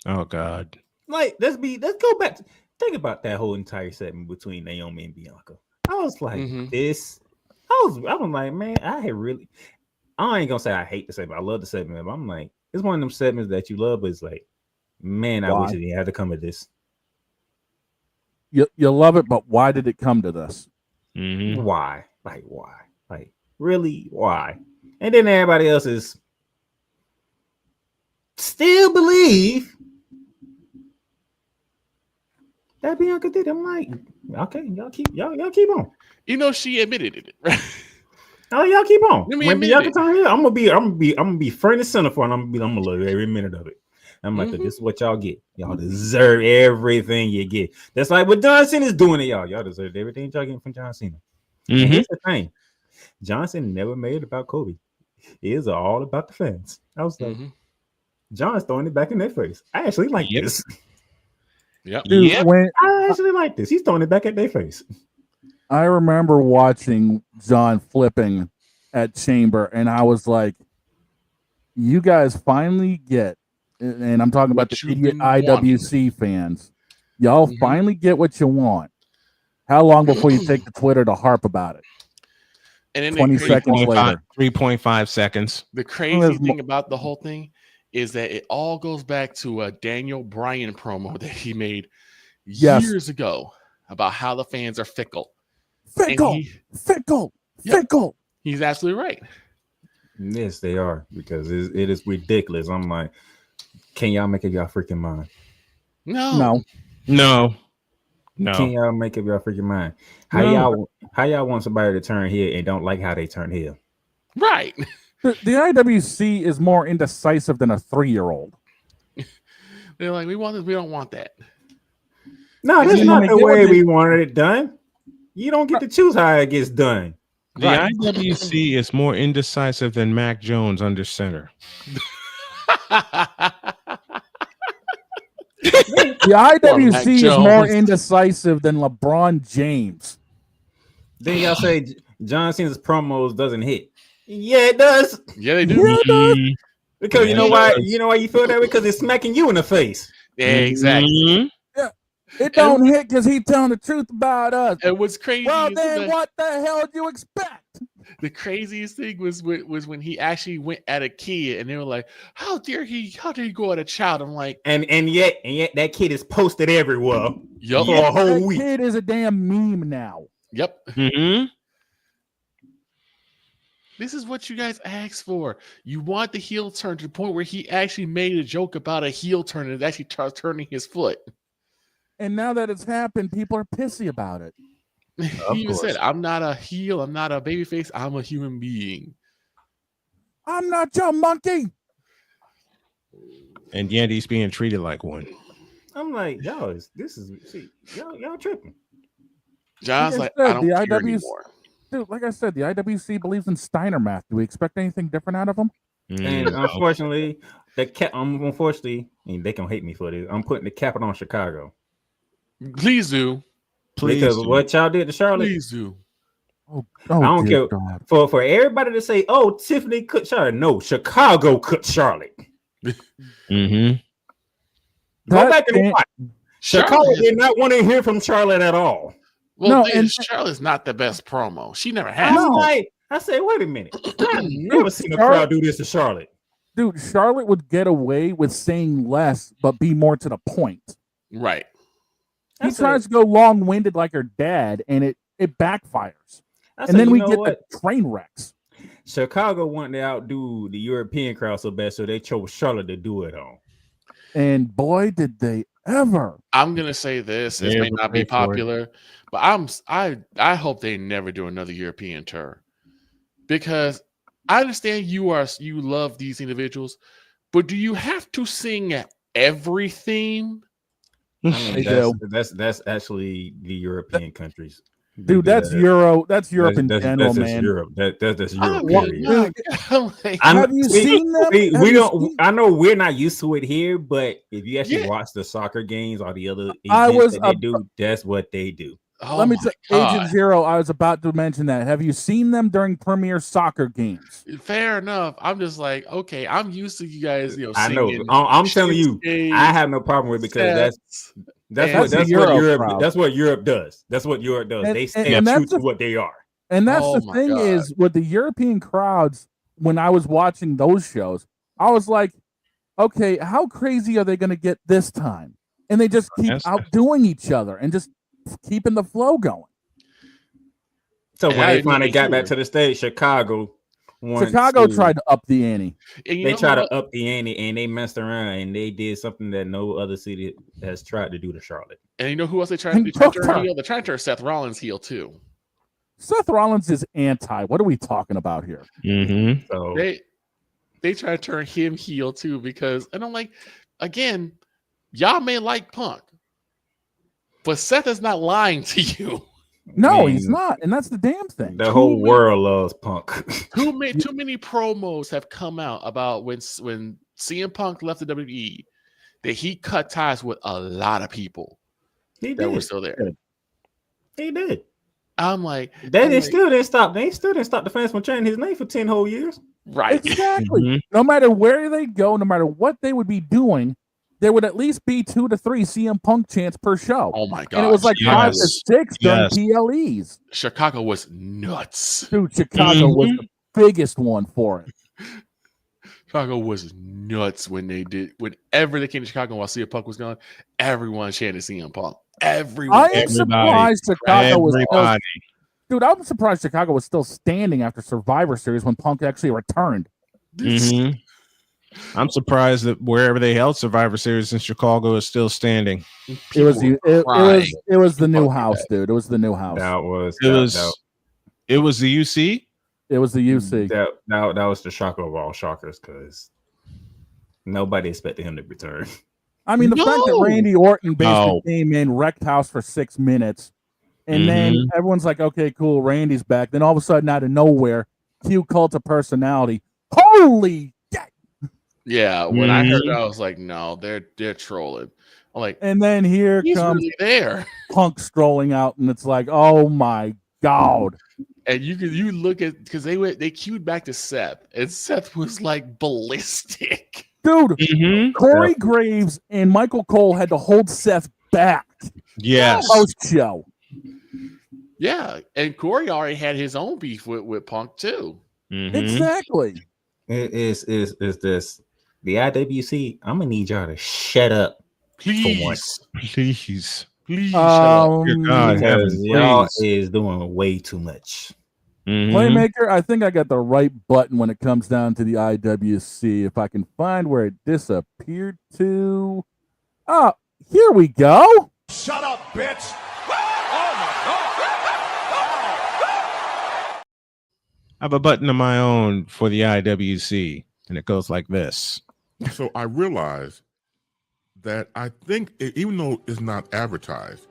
Oh God! Like, let's go back. Think about that whole entire segment between Naomi and Bianca. I was like, I was like, man, I ain't gonna say I hate the segment. I love the segment, but I'm like, it's one of them segments that you love, but it's like, man, I wish it didn't have to come to this. You love it, but why did it come to this? Mm-hmm. Why? Like, why? Like, really? Why? And then everybody else is still believe that Bianca did. I'm like, okay, y'all keep on. You know, she admitted it, right? Oh, y'all keep on. When Bianca turn here, I'm gonna be front and center for it. I'm gonna love every minute of it. I'm like, this is what y'all get. Y'all deserve everything you get. That's like what John Cena is doing to y'all. Y'all deserve everything y'all getting from John Cena. And here's the thing: John Cena never made it about Kobe. It is all about the fans. I was like, John's throwing it back in their face. I actually like this. Yep. Dude, I actually like this. He's throwing it back at their face. I remember watching John flipping at Chamber, and I was like, you guys finally get, and I'm talking about the idiot IWC fans, y'all finally get what you want. How long before you take to Twitter to harp about it? And then 20 seconds later. 3.5 seconds. The crazy thing about the whole thing is that it all goes back to a Daniel Bryan promo that he made years ago about how the fans are fickle. Fickle. He's absolutely right. Yes, they are, because it is ridiculous. I'm like, can y'all make up y'all freaking mind? No. Can y'all make up y'all freaking mind? How y'all want somebody to turn heel and don't like how they turn heel? Right. The IWC is more indecisive than a 3-year-old. They're like, we want this, we don't want that. No, that's not the way we wanted it done. You don't get to choose how it gets done. The IWC is more indecisive than Mac Jones under center. The IWC is more indecisive than LeBron James. Then y'all say John Cena's promos doesn't hit. Yeah, it does. Yeah, they do. Yeah, it does. Because you know why? You know why you feel that way? Because it's smacking you in the face. Yeah, exactly. Yeah. It don't hit because he's telling the truth about us. And what's crazy? Well, then what the hell do you expect? The craziest thing was when he actually went at a kid, and they were like, "How dare he go at a child?" I'm like, and yet that kid is posted everywhere. Yep. For a whole week. Kid is a damn meme now. Yep. Mm-hmm. This is what you guys asked for. You want the heel turn to the point where he actually made a joke about a heel turn and actually turning his foot. And now that it's happened, people are pissy about it. He even said, I'm not a heel. I'm not a babyface. I'm a human being. I'm not your monkey. And Yandy's being treated like one. I'm like, y'all tripping. John's like, I don't care anymore. Dude, like I said, the IWC believes in Steiner math. Do we expect anything different out of them? And unfortunately, unfortunately, and they can hate me for this. I'm putting the cap on Chicago. Please do. Because what y'all did to Charlotte. Please do. I don't care for everybody to say, "Oh, Tiffany cut Charlotte." No, Chicago cut Charlotte. Mm-hmm. Go back and watch. Chicago did not want to hear from Charlotte at all. Well, Charlotte's not the best promo. She never has. I said, wait a minute. I've never seen a crowd do this to Charlotte. Dude, Charlotte would get away with saying less, but be more to the point. Right. He tries to go long-winded like her dad, and it backfires. And then we get the train wrecks. Chicago wanted to outdo the European crowd so bad, so they chose Charlotte to do it on. And boy, did they ever. I'm gonna say this. This may not be popular, but I hope they never do another European tour. Because I understand you love these individuals, but do you have to sing every theme? I mean, that's actually the European countries. Dude, that's Euro. That's Europe in general, man. Europe. That's Europe. Have you seen them? I know we're not used to it here, but if you actually watch the soccer games or the other that's what they do. Let me tell Agent Zero. I was about to mention that. Have you seen them during Premier Soccer games? Fair enough. I'm just like, okay, I'm used to you guys. I know. I'm telling you, I have no problem with it because that's what Europe does. That's what Europe does. They stay true to what they are. And that's the thing is with the European crowds. When I was watching those shows, I was like, okay, how crazy are they going to get this time? And they just keep outdoing each other and just keeping the flow going. So when they finally got back to the stage, Chicago tried to up the ante. They tried to up the ante and they messed around and they did something that no other city has tried to do to Charlotte. And you know who else they tried to turn heel? They're trying to turn Seth Rollins heel too. Seth Rollins is anti. What are we talking about here? Mm-hmm. So they try to turn him heel too because, and I'm like, again, y'all may like Punk, but Seth is not lying to you. No, he's not, and that's the damn thing. The whole world loves Punk. Too many promos have come out about when CM Punk left the WWE that he cut ties with a lot of people that were still there. He did. I'm like, they still didn't stop. They still didn't stop the fans from chanting his name for 10 whole years. Right. Exactly. Mm-hmm. No matter where they go, no matter what they would be doing, there would at least be 2 to 3 CM Punk chants per show. Oh my god! And it was like 5 to 6 during PLEs. Chicago was nuts. Dude, Chicago was the biggest one for it. Chicago was nuts whenever they came to Chicago while CM Punk was gone. Everyone chanted CM Punk. Everyone. I am surprised Chicago was still, dude. I'm surprised Chicago was still standing after Survivor Series when Punk actually returned. Mm-hmm. I'm surprised that wherever they held Survivor Series in Chicago is still standing. It was the new house, dude. It was the new house. It was the UC. It was the UC. That was the shocker of all shockers because nobody expected him to return. I mean, the fact that Randy Orton basically came in, wrecked house for 6 minutes, and then everyone's like, okay, cool, Randy's back. Then all of a sudden, out of nowhere, cue Cult of Personality. Holy shit! Yeah, when I heard that, I was like, no, they're trolling. I'm like, and then here comes really there. Punk strolling out, and it's like, oh my god! And you look at because they queued back to Seth, and Seth was like ballistic. Dude, Corey Graves and Michael Cole had to hold Seth back. Yes. Post show. Yeah, and Corey already had his own beef with Punk too. Exactly. It is this the IWC? I'm gonna need y'all to shut up, please. For once. Please. Shut up. God, because y'all is doing way too much. Playmaker, I think I got the right button when it comes down to the IWC. If I can find where it disappeared to. Oh, here we go. Shut up, bitch. I have a button of my own for the IWC, and it goes like this. So I realized that I think even though it's not advertised,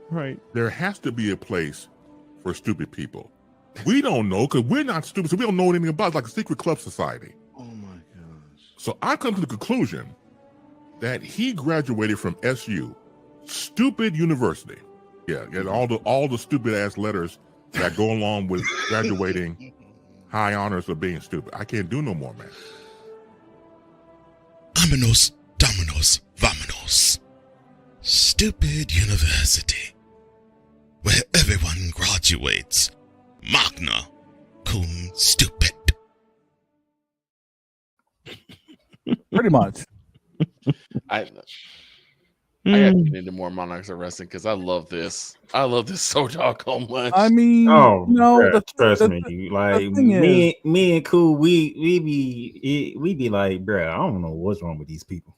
right, there has to be a place for stupid people. We don't know because we're not stupid, so we don't know anything about it, like a secret club society. Oh my gosh. So I come to the conclusion that he graduated from SU, stupid university. Yeah, and all the stupid ass letters that go along with graduating high honors of being stupid. I can't do no more, man. Vámonos, dominos, vámonos. Stupid university, where everyone graduates. Magna cum stupid. Pretty much. I gotta get into more Monarchs of Wrestling because I love this. I love this so doggone much. I mean, trust me. Like me and Cool, we be like, bro, I don't know what's wrong with these people.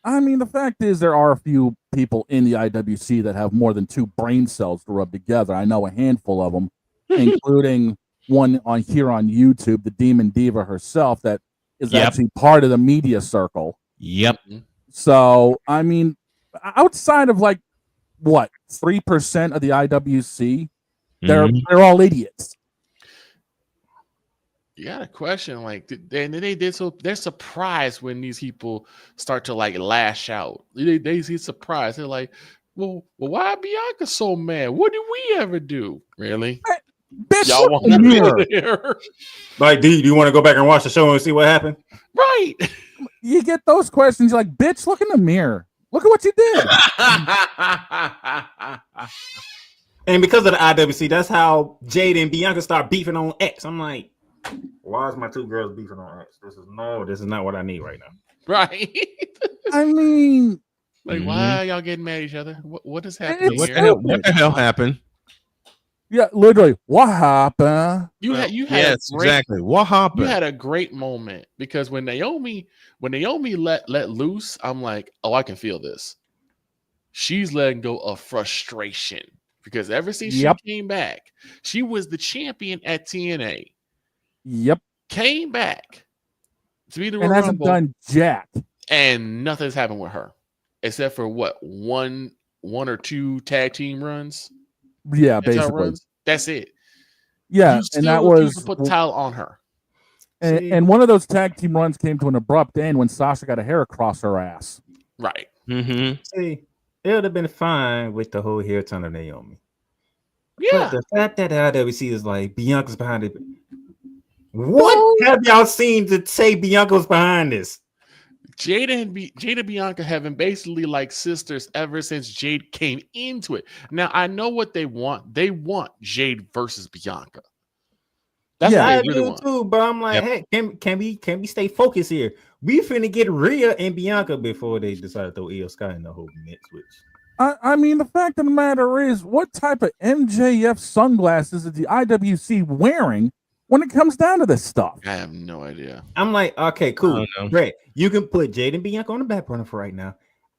I mean, the fact is there are a few people in the IWC that have more than 2 brain cells to rub together. I know a handful of them, including one on YouTube, the Demon Diva herself, that is actually part of the media circle. Yep. So, I mean, outside of like what 3% of the IWC, they're all idiots. You got a question, like, they're surprised when these people start to like lash out. They see surprised. They're like, well, why Bianca so mad? What did we ever do? Really? Bitch, y'all want to be there? Like, do you want to go back and watch the show and see what happened? Right. You get those questions, you're like, bitch, look in the mirror. Look at what you did. And because of the IWC, that's how Jade and Bianca start beefing on X. I'm like, why is my 2 girls beefing on X? This is not what I need right now. Right. I mean, like, why are y'all getting mad at each other? What is happening here? What the hell happened? Yeah, literally, what happened? You had exactly. What happened? You had a great moment because when Naomi let loose, I'm like, oh, I can feel this. She's letting go of frustration because ever since she came back, she was the champion at TNA. Yep. Came back to be the and hasn't done jack, and nothing's happened with her except for what one or 2 tag team runs. Yeah, basically. That's it. Yeah, and that was to put the towel on her. And one of those tag team runs came to an abrupt end when Sasha got a hair across her ass. Right. See, it would have been fine with the whole hair ton of Naomi. Yeah. But the fact that the IWC is like Bianca's behind it. What have y'all seen to say Bianca was behind this? Jade and Bianca have been basically like sisters ever since Jade came into it. Now I know what they want. They want Jade versus Bianca. That's what they really want. Too. But I'm like, hey, can we stay focused here? We finna get Rhea and Bianca before they decide to throw Io Sky in the whole mix. Which I mean, the fact of the matter is, what type of MJF sunglasses is the IWC wearing when it comes down to this stuff? I have no idea. I'm like, okay, cool, great. You can put Jade and Bianca on the back burner for right now.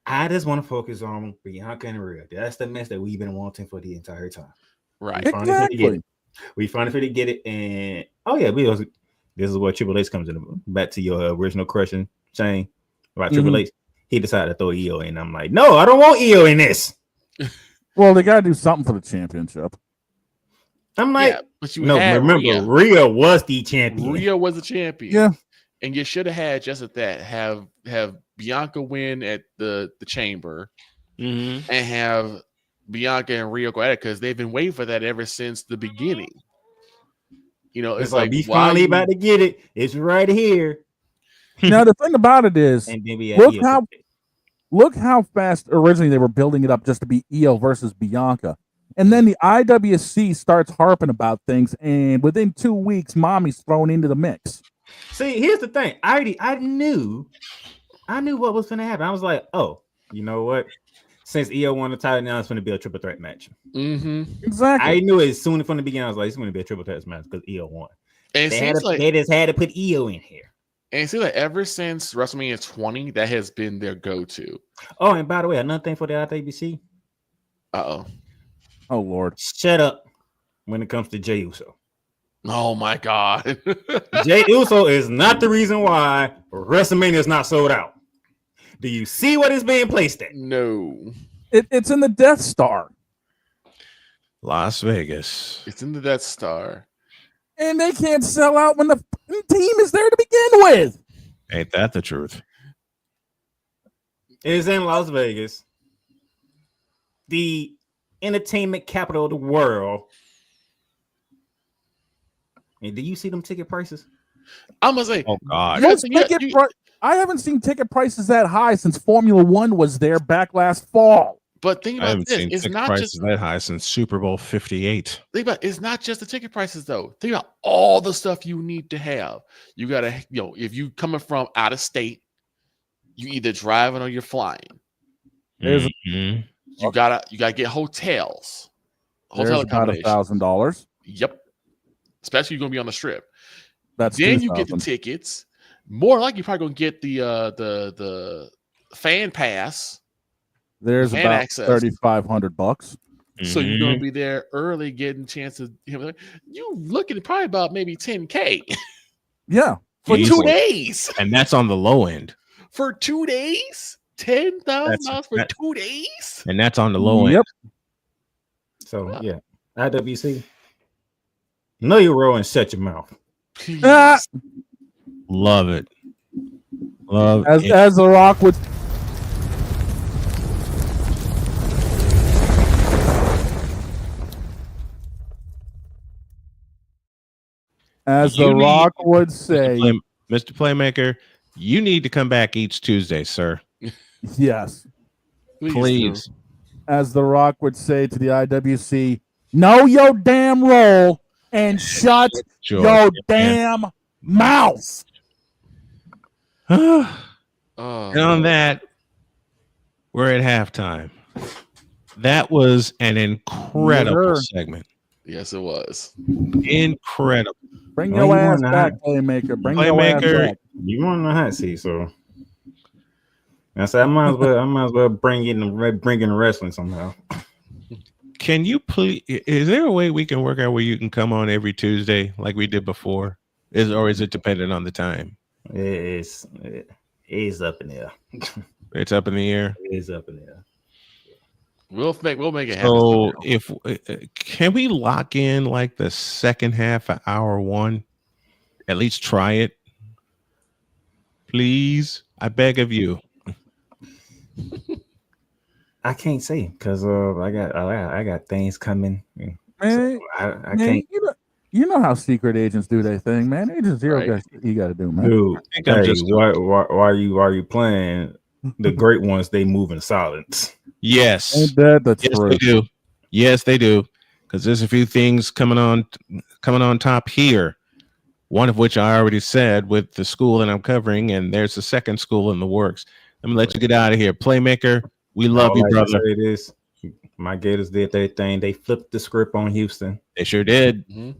I just want to focus on Bianca and Rhea. That's the mess that we've been wanting for the entire time. Right. We finally get it. And this is where Triple H comes in. Back to your original question, Shane, about Triple H. He decided to throw Io in. I'm like, no, I don't want Io in this. Well, they got to do something for the championship. I'm like, but you remember, Rhea was the champion. Rhea was the champion. Yeah. And you should have had just at that, have Bianca win at the chamber and have Bianca and Rhea go at it because they've been waiting for that ever since the beginning. You know, it's like we finally about to get it. It's right here. Now the thing about it is, look how fast originally they were building it up just to be Io versus Bianca. And then the IWC starts harping about things, and within 2 weeks, Mommy's thrown into the mix. See, here's the thing. I knew what was going to happen. I was like, oh, you know what? since EO won the title, now it's going to be a triple threat match. Exactly. I knew it as soon from the beginning. I was like, it's going to be a triple threat match because EO won. And they just had to put EO in here. And it seems like ever since WrestleMania 20, that has been their go-to. Oh, and by the way, another thing for the IWC. Uh-oh. Oh, Lord. Shut up when it comes to Jey Uso. Oh, my God. Jey Uso is not the reason why WrestleMania is not sold out. Do you see what is being placed at? No. It's in the Death Star. Las Vegas. It's in the Death Star. And they can't sell out when the team is there to begin with. Ain't that the truth? It is in Las Vegas, the entertainment capital of the world. And do you see them ticket prices? I'm gonna say, oh God, I haven't seen ticket prices that high since Formula One was there back last fall. But think I about haven't this: seen it's ticket not prices just that high since Super Bowl 58. think about it's not just the ticket prices though. Think about all the stuff you need to have. You gotta, if you coming from out of state, you either driving or you're flying. Mm-hmm. You gotta get hotels. Hotel There's about $1,000. Yep. Especially you're gonna be on the strip. That's then 2,000. you get the tickets. More like you're probably gonna get the fan pass. There's fan about access. $3,500. So you're gonna be there early, getting a chance to you looking at probably about maybe 10K. Yeah. For 2 days. And that's on the low end. For 2 days? $10,000 for 2 days? And that's on the low end. So yeah, IWC. Know your role and shut your mouth. Love it. Love as it. as The Rock would. As The Rock would say, Mr. Playmaker, you need to come back each Tuesday, sir. Yes. Please. As The Rock would say to the IWC, know your damn role and shut your damn mouth. And on that, we're at halftime. That was an incredible segment. Yes, it was. Incredible. Bring your ass back, Playmaker. Bring your ass back. You want the hot seat, so I said I might as well bring in wrestling somehow. Can you please? Is there a way we can work out where you can come on every Tuesday like we did before? Or is it dependent on the time? It's up in the air. It's up in the air. It is up in the air. We'll make it happen. So if can we lock in like the second half of hour one? At least try it, please. I beg of you. I can't say because I got things coming. Man, so I can't. You know how secret agents do their thing, man. Agent Zero got you got to do, man. Dude, why are you playing the great ones? They move in silence. Yes, that's yes, true. they do. Yes, they do. Because there's a few things coming on top here. One of which I already said with the school that I'm covering, and there's a second school in the works. Let me let you get out of here, Playmaker. We love you, brother. It is. My Gators did their thing. They flipped the script on Houston. They sure did. Mm-hmm.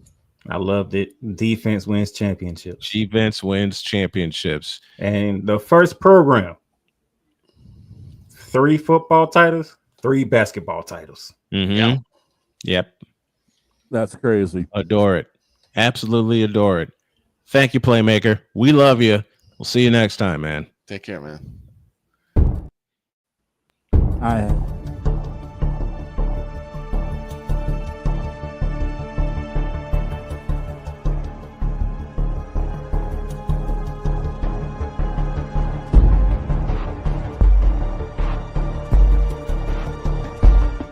I loved it. Defense wins championships. Defense wins championships. And the first program, 3 football titles, 3 basketball titles. Mm-hmm. Yep. That's crazy. Adore it. Absolutely adore it. Thank you, Playmaker. We love you. We'll see you next time, man. Take care, man.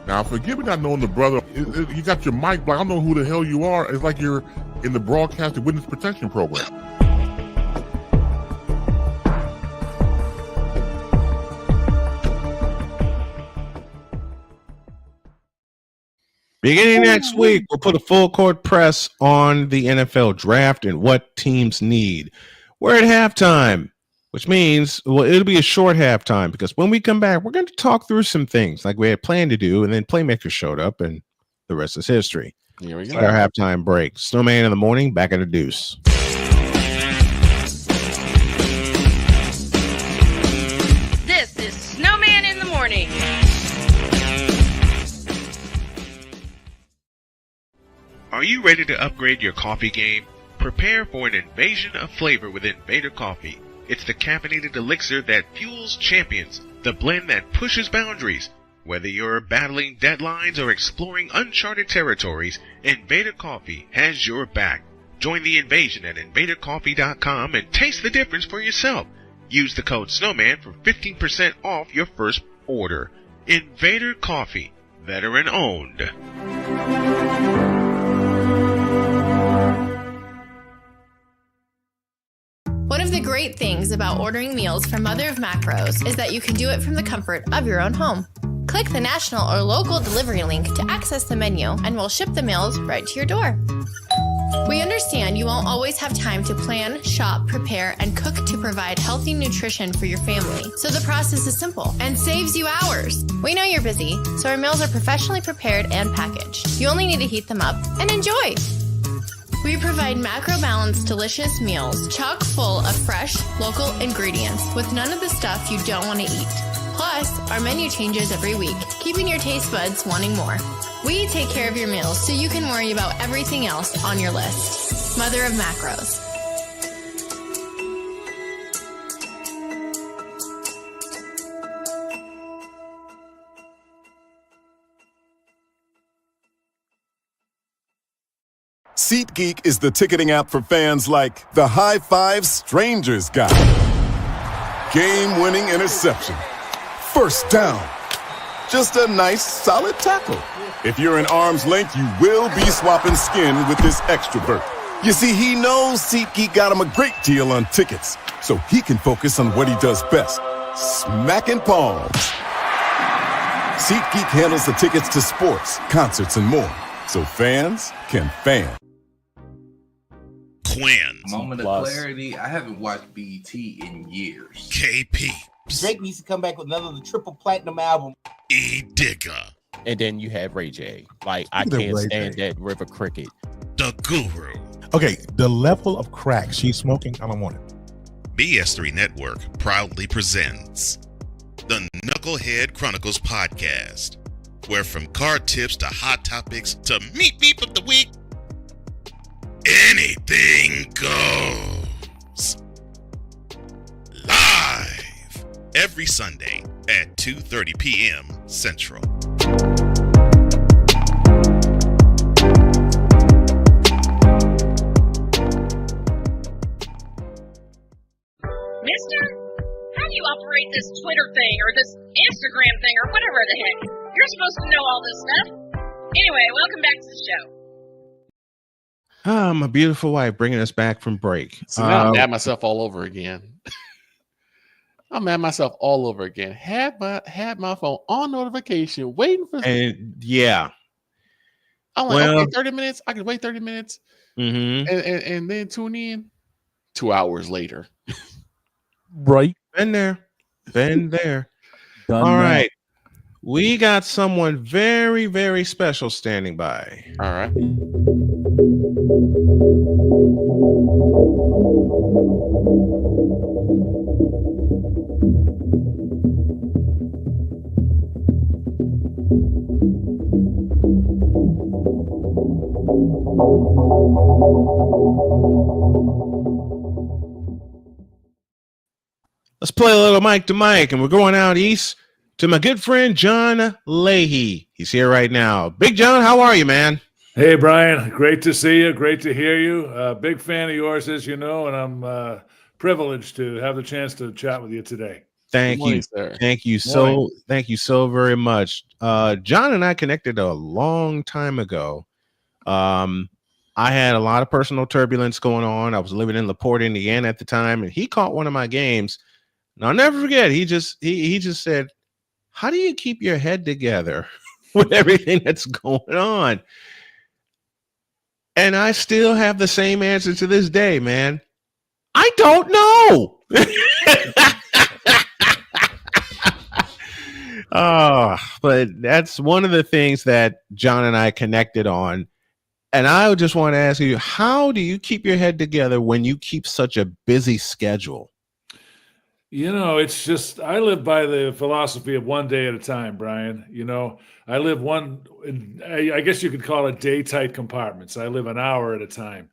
Now, forgive me not knowing the brother. You got your mic, but I don't know who the hell you are. It's like you're in the broadcasting witness protection program. Beginning next week, we'll put a full court press on the NFL draft and what teams need. We're at halftime. which means, well, it'll be a short halftime because when we come back, we're going to talk through some things like we had planned to do, and then Playmaker showed up, and the rest is history. Here we go. Our halftime break. Snowman in the morning, back at the deuce. This is Snowman in the morning. Are you ready to upgrade your coffee game? Prepare for an invasion of flavor with Invader Coffee. It's the caffeinated elixir that fuels champions, the blend that pushes boundaries. Whether you're battling deadlines or exploring uncharted territories, Invader Coffee has your back. Join the invasion at invadercoffee.com and taste the difference for yourself. Use the code SNOWMAN for 15% off your first order. Invader Coffee, veteran owned. One of the great things about ordering meals from Mother of Macros is that you can do it from the comfort of your own home. Click the national or local delivery link to access the menu, and we'll ship the meals right to your door. We understand you won't always have time to plan, shop, prepare, and cook to provide healthy nutrition for your family, so the process is simple and saves you hours. We know you're busy, so our meals are professionally prepared and packaged. You only need to heat them up and enjoy. We provide macro-balanced, delicious meals chock full of fresh, local ingredients with none of the stuff you don't want to eat. Plus, our menu changes every week, keeping your taste buds wanting more. We take care of your meals so you can worry about everything else on your list. Mother of Macros. SeatGeek is the ticketing app for fans like the High Five Strangers guy. Game-winning interception. First down. Just a nice, solid tackle. If you're in arm's length, you will be swapping skin with this extrovert. You see, he knows SeatGeek got him a great deal on tickets, so he can focus on what he does best, smacking palms. SeatGeek handles the tickets to sports, concerts, and more, so fans can fan. Quinn. Moment of clarity. I haven't watched BET in years. KP. Drake needs to come back with another triple platinum album. E. Digger. And then you have Ray J. Like, I can't stand that River Cricket. The Guru. Okay, the level of crack she's smoking, I don't want it. BS3 Network proudly presents the Knucklehead Chronicles podcast, where from card tips to hot topics to meat beep of the week, anything goes. Live every Sunday at 2:30 p.m. Central. Mister, how do you operate this Twitter thing or this Instagram thing or whatever the heck? You're supposed to know all this stuff. Anyway, welcome back to the show. My beautiful wife bringing us back from break. So now I'm mad myself all over again. I'm mad myself all over again. Had my phone on notification, waiting for. And yeah, I'm like, okay, 30 minutes. I can wait 30 minutes, and then tune in. 2 hours later, right? Been there. Done All that. right, we got someone very, very special standing by. All right. Let's play a little mic to mic, and we're going out east to my good friend John Leahy. He's here right now. Big John, how are you, man? Hey, Brian. Great to see you. Great to hear you. Big fan of yours, as you know, and I'm privileged to have the chance to chat with you today. Thank you. Thank you so very much. John and I connected a long time ago. I had a lot of personal turbulence going on. I was living in LaPorte, Indiana at the time, and he caught one of my games. And I'll never forget. He just said, "How do you keep your head together with everything that's going on?" And I still have the same answer to this day, man. I don't know. But that's one of the things that John and I connected on. And I just want to ask you, how do you keep your head together when you keep such a busy schedule? It's just I live by the philosophy of one day at a time, Brian. I live I guess you could call it day tight compartments. I live an hour at a time.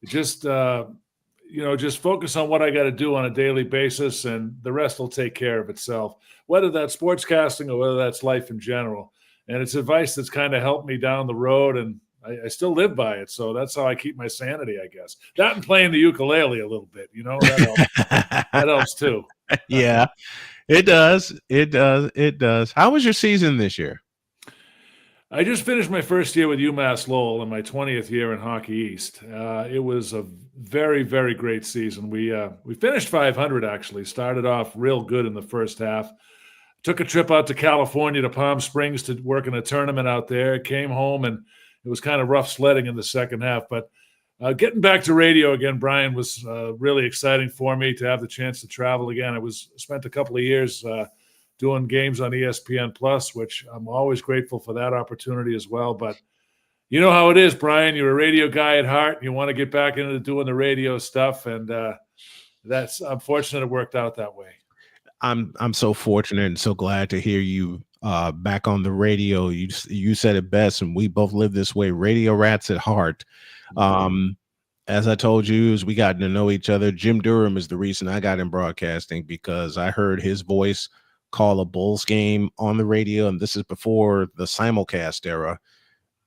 Just just focus on what I got to do on a daily basis, and the rest will take care of itself, whether that's sportscasting or whether that's life in general. And it's advice that's kind of helped me down the road, and I still live by it. So that's how I keep my sanity, I guess. That and playing the ukulele a little bit, that helps. That helps too. Yeah, it does. It does. It does. How was your season this year? I just finished my first year with UMass Lowell and my 20th year in Hockey East. It was a very, very great season. We finished 500, actually. Started off real good in the first half. Took a trip out to California to Palm Springs to work in a tournament out there. Came home, and it was kind of rough sledding in the second half. But getting back to radio again, Brian, was really exciting for me to have the chance to travel again. I spent a couple of years doing games on ESPN Plus, which I'm always grateful for that opportunity as well. But you know how it is, Brian. You're a radio guy at heart, and you want to get back into doing the radio stuff. And I'm fortunate it worked out that way. I'm so fortunate and so glad to hear you back on the radio. You said it best, and we both live this way. Radio rats at heart. As I told you, as we got to know each other, Jim Durham is the reason I got in broadcasting, because I heard his voice call a Bulls game on the radio, and this is before the simulcast era.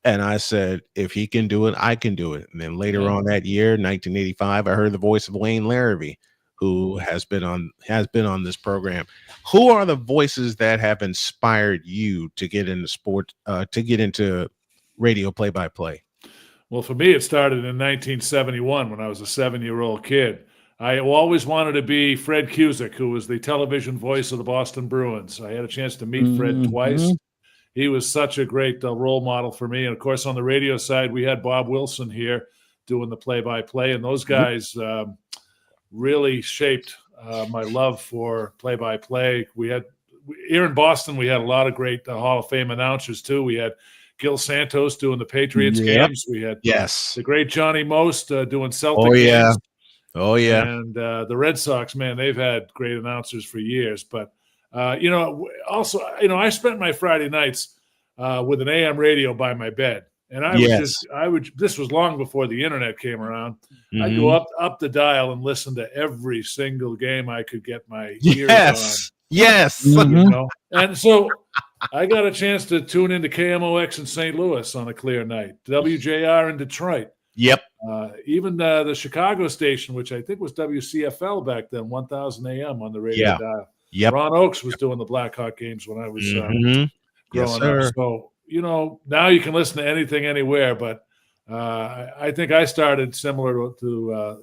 And I said, if he can do it, I can do it. And then later on that year, 1985, I heard the voice of Wayne Larrabee, who has been on this program. Who are the voices that have inspired you to get into sport, to get into radio play-by-play? Well, for me, it started in 1971 when I was a 7-year-old kid. I always wanted to be Fred Cusick, who was the television voice of the Boston Bruins. I had a chance to meet Fred twice. He was such a great role model for me. And, of course, on the radio side, we had Bob Wilson here doing the play-by-play. And those guys really shaped my love for play-by-play. Here in Boston, we had a lot of great Hall of Fame announcers, too. We had Gil Santos doing the Patriots games. We had the great Johnny Most doing Celtic games. Oh, yeah. And the Red Sox, man, they've had great announcers for years. But, also, I spent my Friday nights with an AM radio by my bed. And this was long before the internet came around. I'd go up the dial and listen to every single game I could get my ears on. Yes. And so I got a chance to tune into KMOX in St. Louis on a clear night, WJR in Detroit. Yep. Even the Chicago station, which I think was WCFL back then, 1000 AM on the radio dial. Yep. Ron Oakes was doing the Blackhawk games when I was growing up. So, now you can listen to anything, anywhere. But I think I started similar to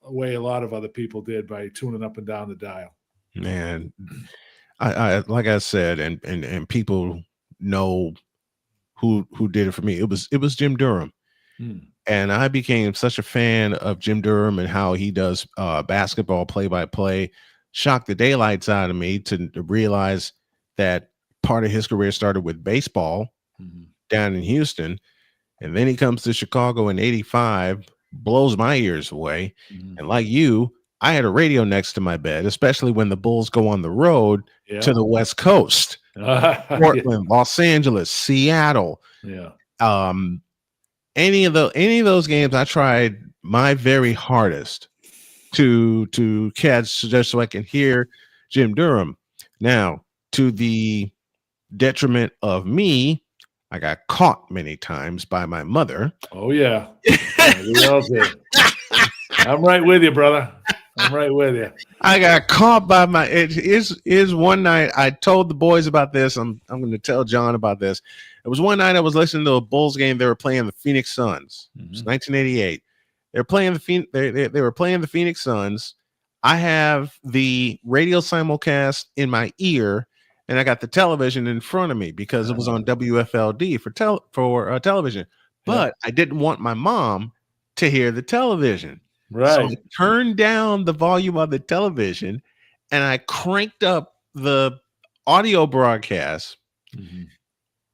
the way a lot of other people did, by tuning up and down the dial. Man, I like I said, and people know who did it for me. It was Jim Durham. And I became such a fan of Jim Durham and how he does basketball play-by-play. Shocked the daylights out of me to realize that part of his career started with baseball down in Houston. And then he comes to Chicago in 85, blows my ears away. And like you, I had a radio next to my bed, especially when the Bulls go on the road to the West Coast, Portland, Los Angeles, Seattle. Any of those games, I tried my very hardest to catch, just so I can hear Jim Durham. Now, to the detriment of me, I got caught many times by my mother. Oh yeah, we all did. I'm right with you, brother. I'm right with you. I got caught by my. It is one night. I told the boys about this. I'm going to tell John about this. It was one night I was listening to a Bulls game. They were playing the Phoenix Suns. It was 1988. They were playing they were playing the Phoenix Suns. I have the radio simulcast in my ear, and I got the television in front of me because it was on WFLD for television. But I didn't want my mom to hear the television. Right. So I turned down the volume of the television, and I cranked up the audio broadcast. Mm-hmm.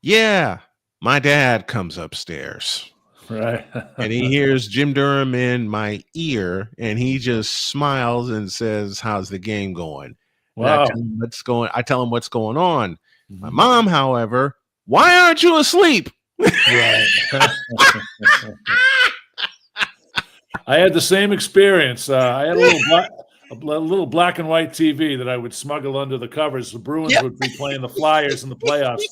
Yeah, my dad comes upstairs. Right. And he hears Jim Durham in my ear, and he just smiles and says, "How's the game going?" And Wow. I tell him what's going on. My mom, however, "Why aren't you asleep?" Right. I had the same experience. I had a little black and white TV that I would smuggle under the covers. The Bruins would be playing the Flyers in the playoffs,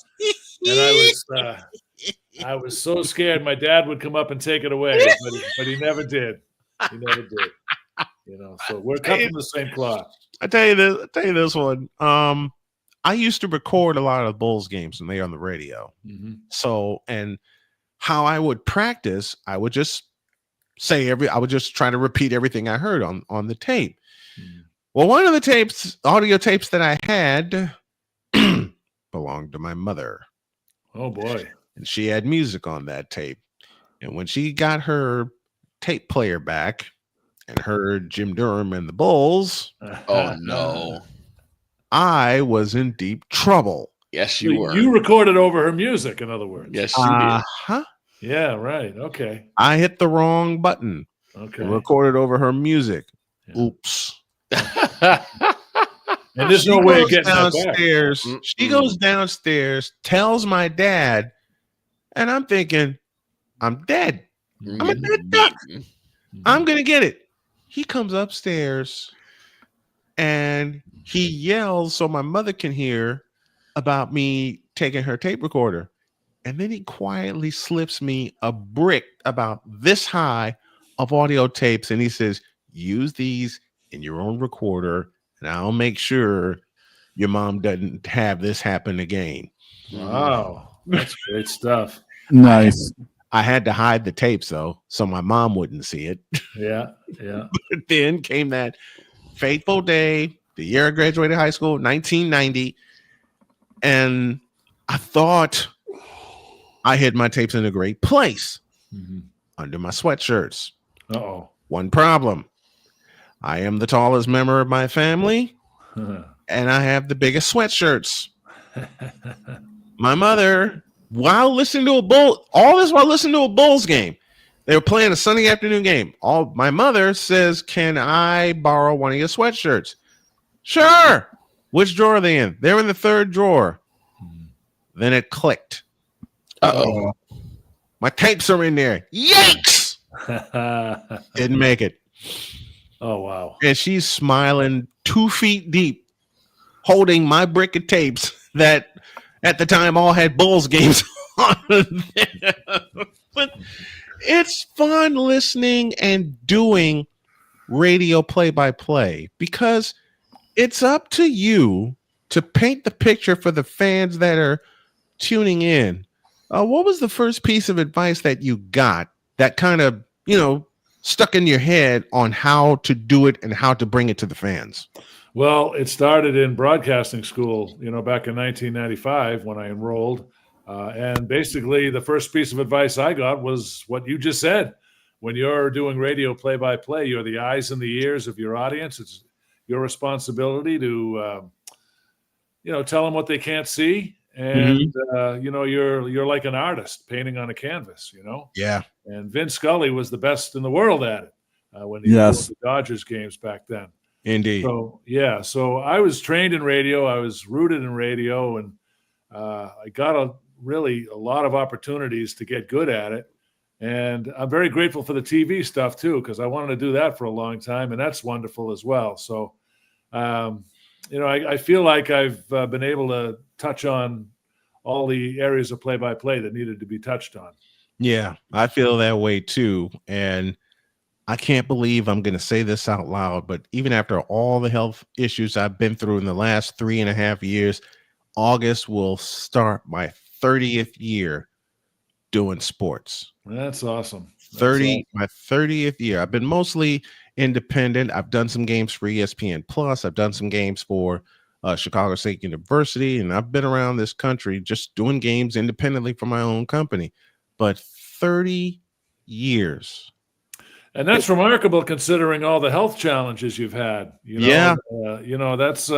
and I was so scared my dad would come up and take it away, but he never did. He never did. So we're cut from the same cloth. I tell you this one. I used to record a lot of Bulls games, and they on the radio. Mm-hmm. So, and how I would practice, I would just I would just try to repeat everything I heard on the tape. Mm-hmm. Well, one of the audio tapes that I had belonged to my mother. Oh boy. And she had music on that tape. And when she got her tape player back and heard Jim Durham and the Bulls, oh no, I was in deep trouble. Yes, you were. You recorded over her music, in other words. Yes, you did. Huh? Yeah, right. Okay. I hit the wrong button. Okay. And recorded over her music. Yeah. Oops. And there's no way of getting downstairs. That back. She goes downstairs, tells my dad, and I'm thinking, I'm dead. I'm a dead duck. I'm gonna get it. He comes upstairs and he yells so my mother can hear about me taking her tape recorder. And then he quietly slips me a brick about this high of audio tapes. And he says, use these in your own recorder, and I'll make sure your mom doesn't have this happen again. Wow. That's great stuff. Nice. I had to hide the tapes, though, so my mom wouldn't see it. Yeah, yeah. But then came that fateful day, the year I graduated high school, 1990. And I thought I hid my tapes in a great place, under my sweatshirts. Uh-oh. One problem. I am the tallest member of my family, and I have the biggest sweatshirts. My mother, while listening to while listening to a Bulls game, they were playing a Sunday afternoon game. My mother says, "Can I borrow one of your sweatshirts?" Sure. Which drawer are they in? They're in the third drawer. Then it clicked. Uh-oh. My tapes are in there. Yikes! Didn't make it. Oh, wow. And she's smiling 2 feet deep, holding my brick of tapes that at the time all had Bulls games on there. But it's fun listening and doing radio play-by-play because it's up to you to paint the picture for the fans that are tuning in. What was the first piece of advice that you got that kind of, stuck in your head on how to do it and how to bring it to the fans? Well, it started in broadcasting school, back in 1995 when I enrolled. And basically the first piece of advice I got was what you just said. When you're doing radio play-by-play, you're the eyes and the ears of your audience. It's your responsibility to, tell them what they can't see. And, you're like an artist painting on a canvas, Yeah. And Vin Scully was the best in the world at it when he was the Dodgers games back then. Indeed. So I was trained in radio. I was rooted in radio, and I got a lot of opportunities to get good at it. And I'm very grateful for the TV stuff too, because I wanted to do that for a long time, and that's wonderful as well. So, I feel like I've been able to touch on all the areas of play-by-play that needed to be touched on. Yeah, I feel that way too. And I can't believe I'm going to say this out loud, but even after all the health issues I've been through in the last 3.5 years, August will start my 30th year doing sports. That's awesome. My 30th year. I've been mostly independent. I've done some games for ESPN Plus. I've done some games for Chicago State University, and I've been around this country just doing games independently for my own company. But 30 years. And that's remarkable considering all the health challenges you've had. That's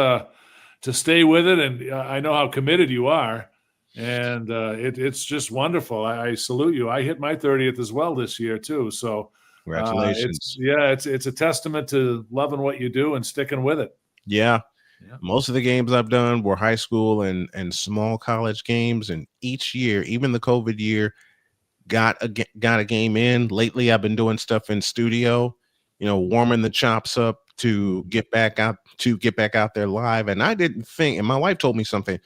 to stay with it, and I know how committed you are, and it's just wonderful. I salute you. I hit my 30th as well this year too, so congratulations. It's a testament to loving what you do and sticking with it. Yeah. Most of the games I've done were high school and small college games, and each year, even the COVID year, got a game in. Lately, I've been doing stuff in studio, warming the chops up to get back out there live. And I didn't think, and my wife told me something.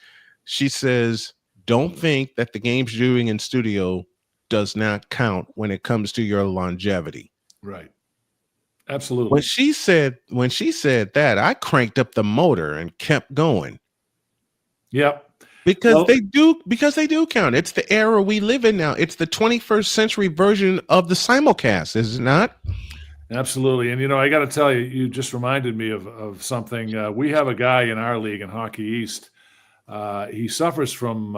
She says, "Don't think that the games you're doing in studio does not count when it comes to your longevity." Right. Absolutely. When she said that, I cranked up the motor and kept going. Yep. Because they do count. It's the era we live in now. It's the 21st century version of the simulcast, is it not? Absolutely. And I got to tell you, you just reminded me of something. We have a guy in our league in Hockey East. He suffers from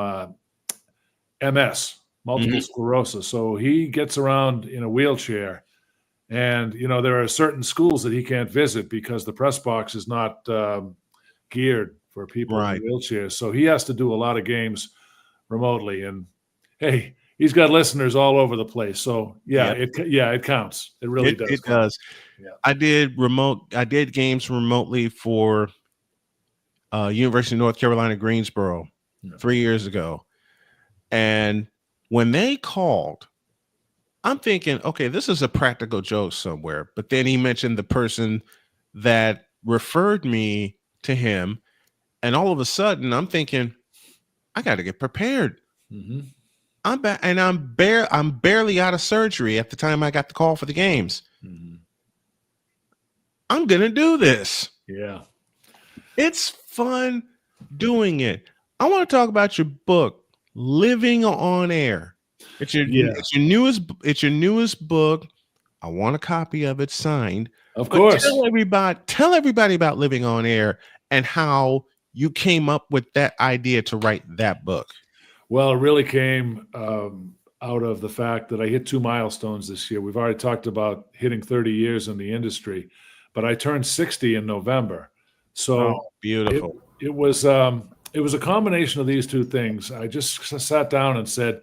MS, multiple sclerosis. So he gets around in a wheelchair. And, there are certain schools that he can't visit because the press box is not geared for people in wheelchairs. So he has to do a lot of games remotely. And, hey, he's got listeners all over the place. So, it counts. It really does. It does. Yeah. I did games remotely for University of North Carolina, Greensboro 3 years ago. And when they called, I'm thinking, okay, this is a practical joke somewhere. But then he mentioned the person that referred me to him. And all of a sudden, I'm thinking, I got to get prepared. Mm-hmm. I'm back, and I'm barely out of surgery at the time I got the call for the games. Mm-hmm. I'm going to do this. Yeah. It's fun doing it. I want to talk about your book, Living on Air. It's your newest book. I want a copy of it signed. Of course. Tell everybody about Living on Air and how you came up with that idea to write that book. Well, it really came out of the fact that I hit 2 milestones this year. We've already talked about hitting 30 years in the industry, but I turned 60 in November. So beautiful. It was a combination of these two things. I just sat down and said,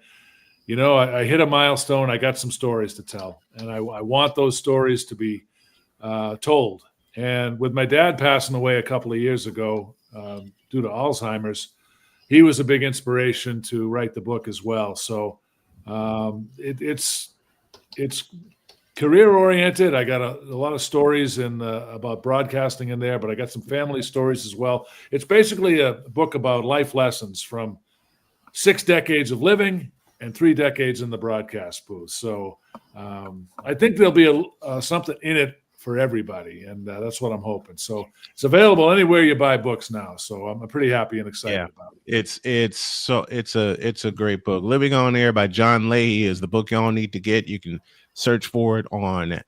I hit a milestone. I got some stories to tell, and I want those stories to be told. And with my dad passing away a couple of years ago due to Alzheimer's, he was a big inspiration to write the book as well. So it's career oriented. I got a lot of stories about broadcasting in there, but I got some family stories as well. It's basically a book about life lessons from 6 decades of living and 3 decades in the broadcast booth. So I think there'll be something in it for everybody, and that's what I'm hoping. So it's available anywhere you buy books now. So I'm pretty happy and excited about it. It's a great book. Living on Air by John Leahy is the book y'all need to get. You can search for it on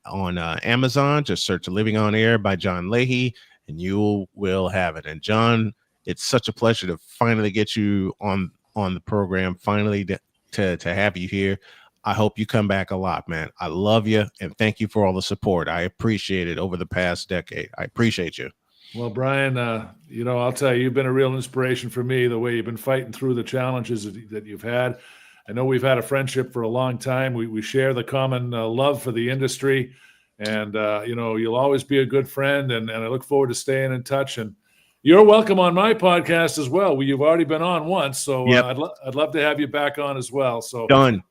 Amazon. Just search Living on Air by John Leahy, and you will have it. And John, it's such a pleasure to finally get you on the program. Finally to have you here. I hope you come back a lot, man. I love you, and thank you for all the support. I appreciate it over the past decade. I appreciate you. Well, Brian, I'll tell you, you've been a real inspiration for me, the way you've been fighting through the challenges that you've had. I know we've had a friendship for a long time. We share the common love for the industry, and, you'll always be a good friend, and I look forward to staying in touch. And you're welcome on my podcast as well. You've already been on once, so I'd love to have you back on as well. So done.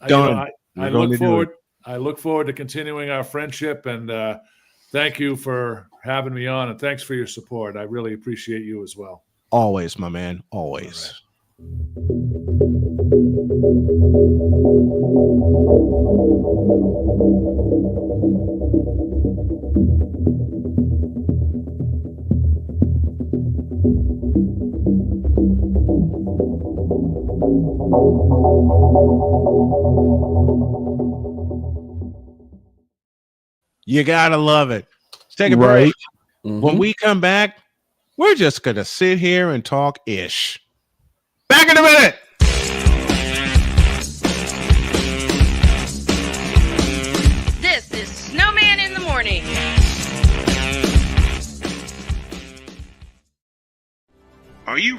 I look forward to continuing our friendship, and thank you for having me on, and thanks for your support. I really appreciate you as well. Always, my man. Always. You gotta love it. Let's take a break. Mm-hmm. When we come back, we're just gonna sit here and talk ish. Back in a minute. This is Snowman in the Morning.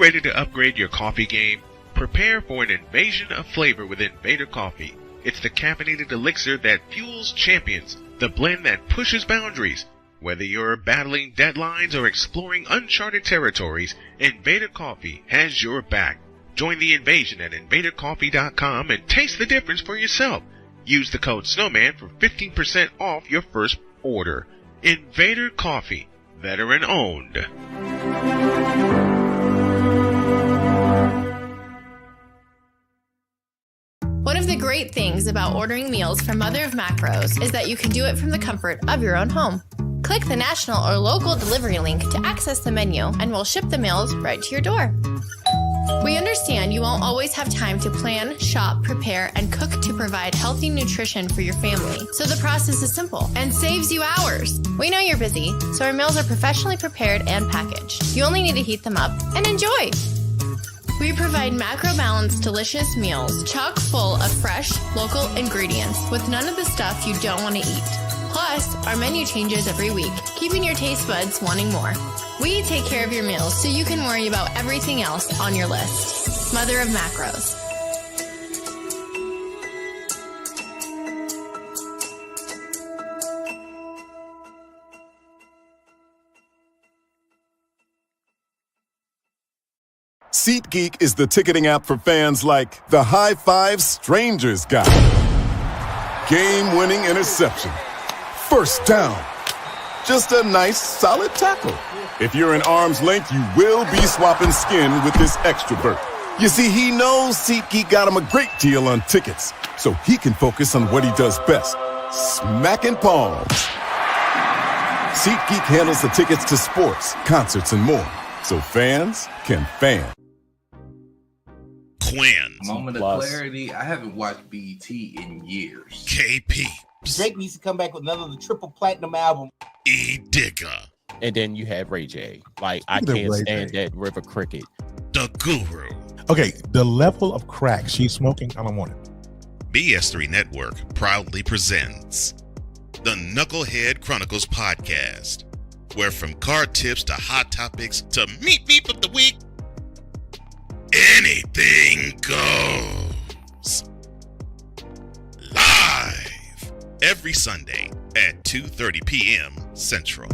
ready to upgrade your coffee game? Prepare for an invasion of flavor with Invader Coffee. It's the caffeinated elixir that fuels champions, the blend that pushes boundaries. Whether you're battling deadlines or exploring uncharted territories, Invader Coffee has your back. Join the invasion at invadercoffee.com and taste the difference for yourself. Use the code SNOWMAN for 15% off your first order. Invader Coffee, veteran owned. One of the great things about ordering meals from Mother of Macros is that you can do it from the comfort of your own home. Click the national or local delivery link to access the menu, and we'll ship the meals right to your door. We understand you won't always have time to plan, shop, prepare, and cook to provide healthy nutrition for your family, so the process is simple and saves you hours. We know you're busy, so our meals are professionally prepared and packaged. You only need to heat them up and enjoy. We provide macro-balanced, delicious meals chock full of fresh, local ingredients with none of the stuff you don't want to eat. Plus, our menu changes every week, keeping your taste buds wanting more. We take care of your meals so you can worry about everything else on your list. Mother of Macros. SeatGeek is the ticketing app for fans like the High Five Strangers guy. Game-winning interception. First down. Just a nice, solid tackle. If you're in arm's length, you will be swapping skin with this extrovert. You see, he knows SeatGeek got him a great deal on tickets, so he can focus on what he does best, smacking palms. SeatGeek handles the tickets to sports, concerts, and more, so fans can fan. Quinn. Moment of clarity. I haven't watched BET in years. KP. Drake needs to come back with another triple platinum album. E Digger. And then you have Ray J. Like, I can't stand that River Cricket. The Guru. Okay, the level of crack she's smoking, I don't want it. BS3 Network proudly presents the Knucklehead Chronicles podcast, where from card tips to hot topics to meep of the week, anything goes. Live every Sunday at 2:30 p.m. Central.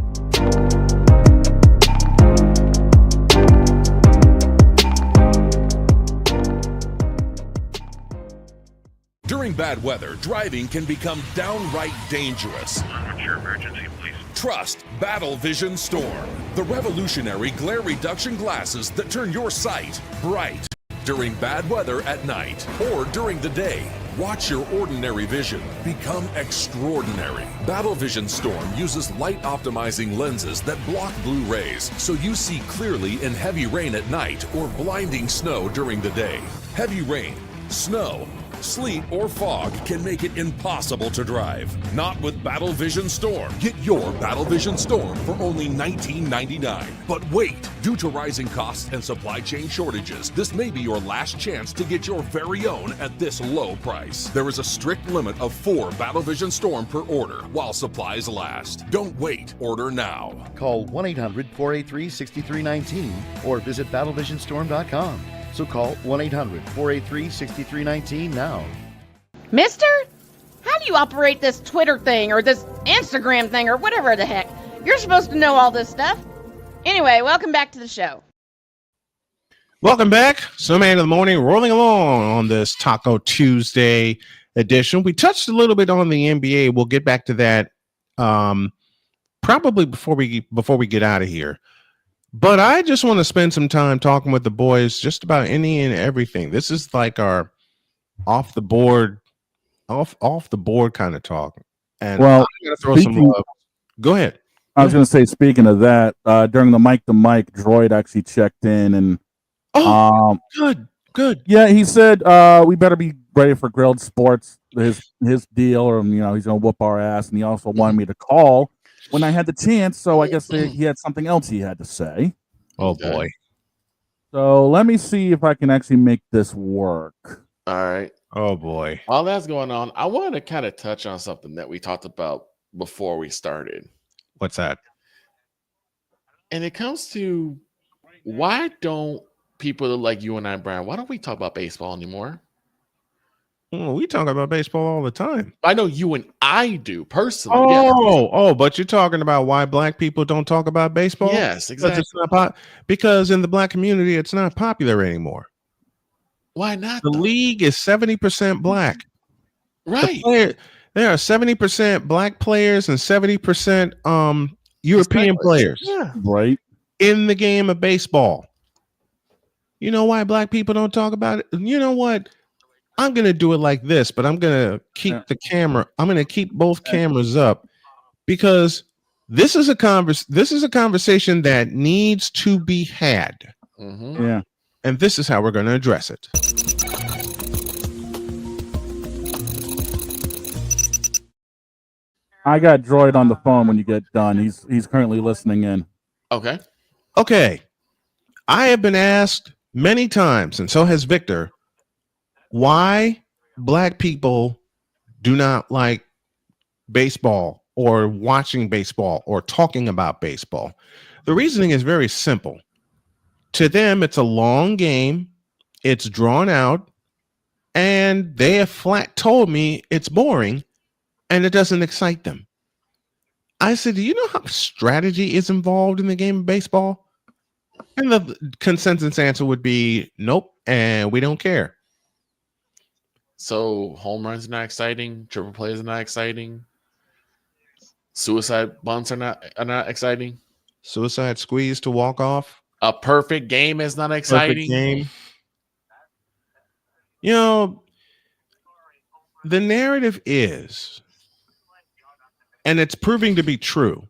During bad weather, driving can become downright dangerous. What's your emergency, please? Trust Battle Vision Storm, the revolutionary glare reduction glasses that turn your sight bright. During bad weather at night or during the day, watch your ordinary vision become extraordinary. Battle Vision Storm uses light optimizing lenses that block blue rays, so you see clearly in heavy rain at night or blinding snow during the day. Heavy rain, snow, sleet, or fog can make it impossible to drive. Not with Battle Vision Storm. Get your Battle Vision Storm for only $19.99. But wait, due to rising costs and supply chain shortages, this may be your last chance to get your very own at this low price. There is a strict limit of 4 Battle Vision Storm per order while supplies last. Don't wait, order now. Call 1-800-483-6319 or visit battlevisionstorm.com. So call 1-800-483-6319 now. Mister? How do you operate this Twitter thing or this Instagram thing or whatever the heck? You're supposed to know all this stuff. Anyway, welcome back to the show. Welcome back. Snowman of the Morning, rolling along on this Taco Tuesday edition. We touched a little bit on the NBA. We'll get back to that probably before we get out of here. But I just want to spend some time talking with the boys just about any and everything. This is like our off the board kind of talk. And well, I'm gonna throw some love. Go ahead. I was going to say, speaking of that, during the mic to mic, Droid actually checked in and good. Yeah, he said we better be ready for Grilled Sports, his deal, or he's going to whoop our ass. And he also wanted me to call when I had the chance, so I guess he had something else he had to say. Oh boy. So let me see if I can actually make this work. All right. Oh boy. While that's going on, I wanted to kind of touch on something that we talked about before we started. What's that? And it comes to why don't people like you and I, Brian, why don't we talk about baseball anymore? Well, we talk about baseball all the time. I know you and I do personally. But you're talking about why black people don't talk about baseball? Yes, exactly. Because in the black community, it's not popular anymore. Why not? The league is 70% black. Right. There are 70% black players and 70% European players. Yeah. Right. In the game of baseball. You know why black people don't talk about it? You know what? I'm going to do it like this, but I'm going to keep the camera. I'm going to keep both cameras up because this is a conversation that needs to be had. Mm-hmm. Yeah. And this is how we're going to address it. I got Droid on the phone when you get done. He's currently listening in. Okay. Okay. I have been asked many times, and so has Victor, why black people do not like baseball or watching baseball or talking about baseball. The reasoning is very simple. To them, it's a long game, it's drawn out, and they have flat told me it's boring and it doesn't excite them. I said, do you know how much strategy is involved in the game of baseball? And the consensus answer would be nope, and we don't care. So home runs are not exciting, triple plays are not exciting, suicide bunts are not exciting. Suicide squeeze to walk off. A perfect game is not exciting. Perfect game. You know, the narrative is, and it's proving to be true,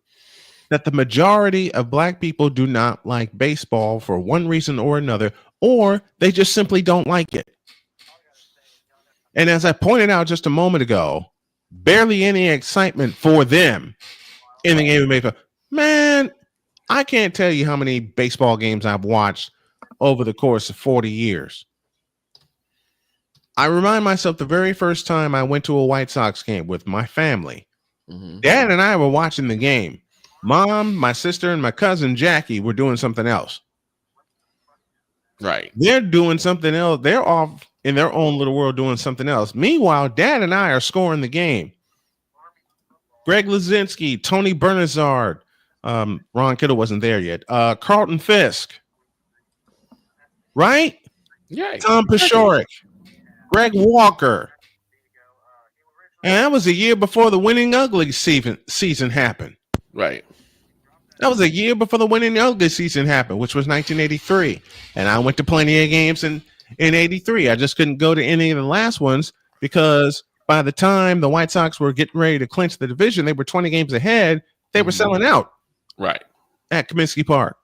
that the majority of black people do not like baseball for one reason or another, or they just simply don't like it. And as I pointed out just a moment ago, barely any excitement for them in the game of baseball. Man, I can't tell you how many baseball games I've watched over the course of 40 years. I remind myself the very first time I went to a White Sox game with my family. Mm-hmm. Dad and I were watching the game. Mom, my sister, and my cousin Jackie were doing something else. Right. They're doing something else. They're off in their own little world doing something else. Meanwhile, Dad and I are scoring the game. Greg Lazinski, Tony Bernazard, Ron Kittle wasn't there yet. Carlton Fisk, right? Yeah. Tom Paciorek, Greg Walker. And that was a year before the Winning Ugly season happened. Right. That was a year before the Winning Ugly season happened, which was 1983. And I went to plenty of games in 83. I just couldn't go to any of the last ones because by the time the White Sox were getting ready to clinch the division, they were 20 games ahead. They were selling out. Right. At Comiskey Park.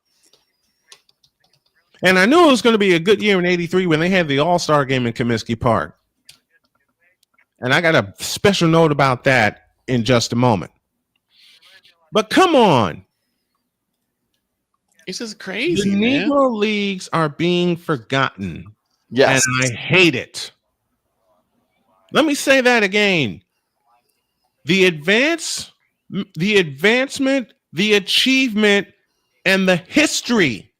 And I knew it was going to be a good year in 83 when they had the All-Star game in Comiskey Park. And I got a special note about that in just a moment. But come on. It's just crazy. The man. Negro Leagues are being forgotten. Yes. And I hate it. Let me say that again. The advancement, the achievement, and the history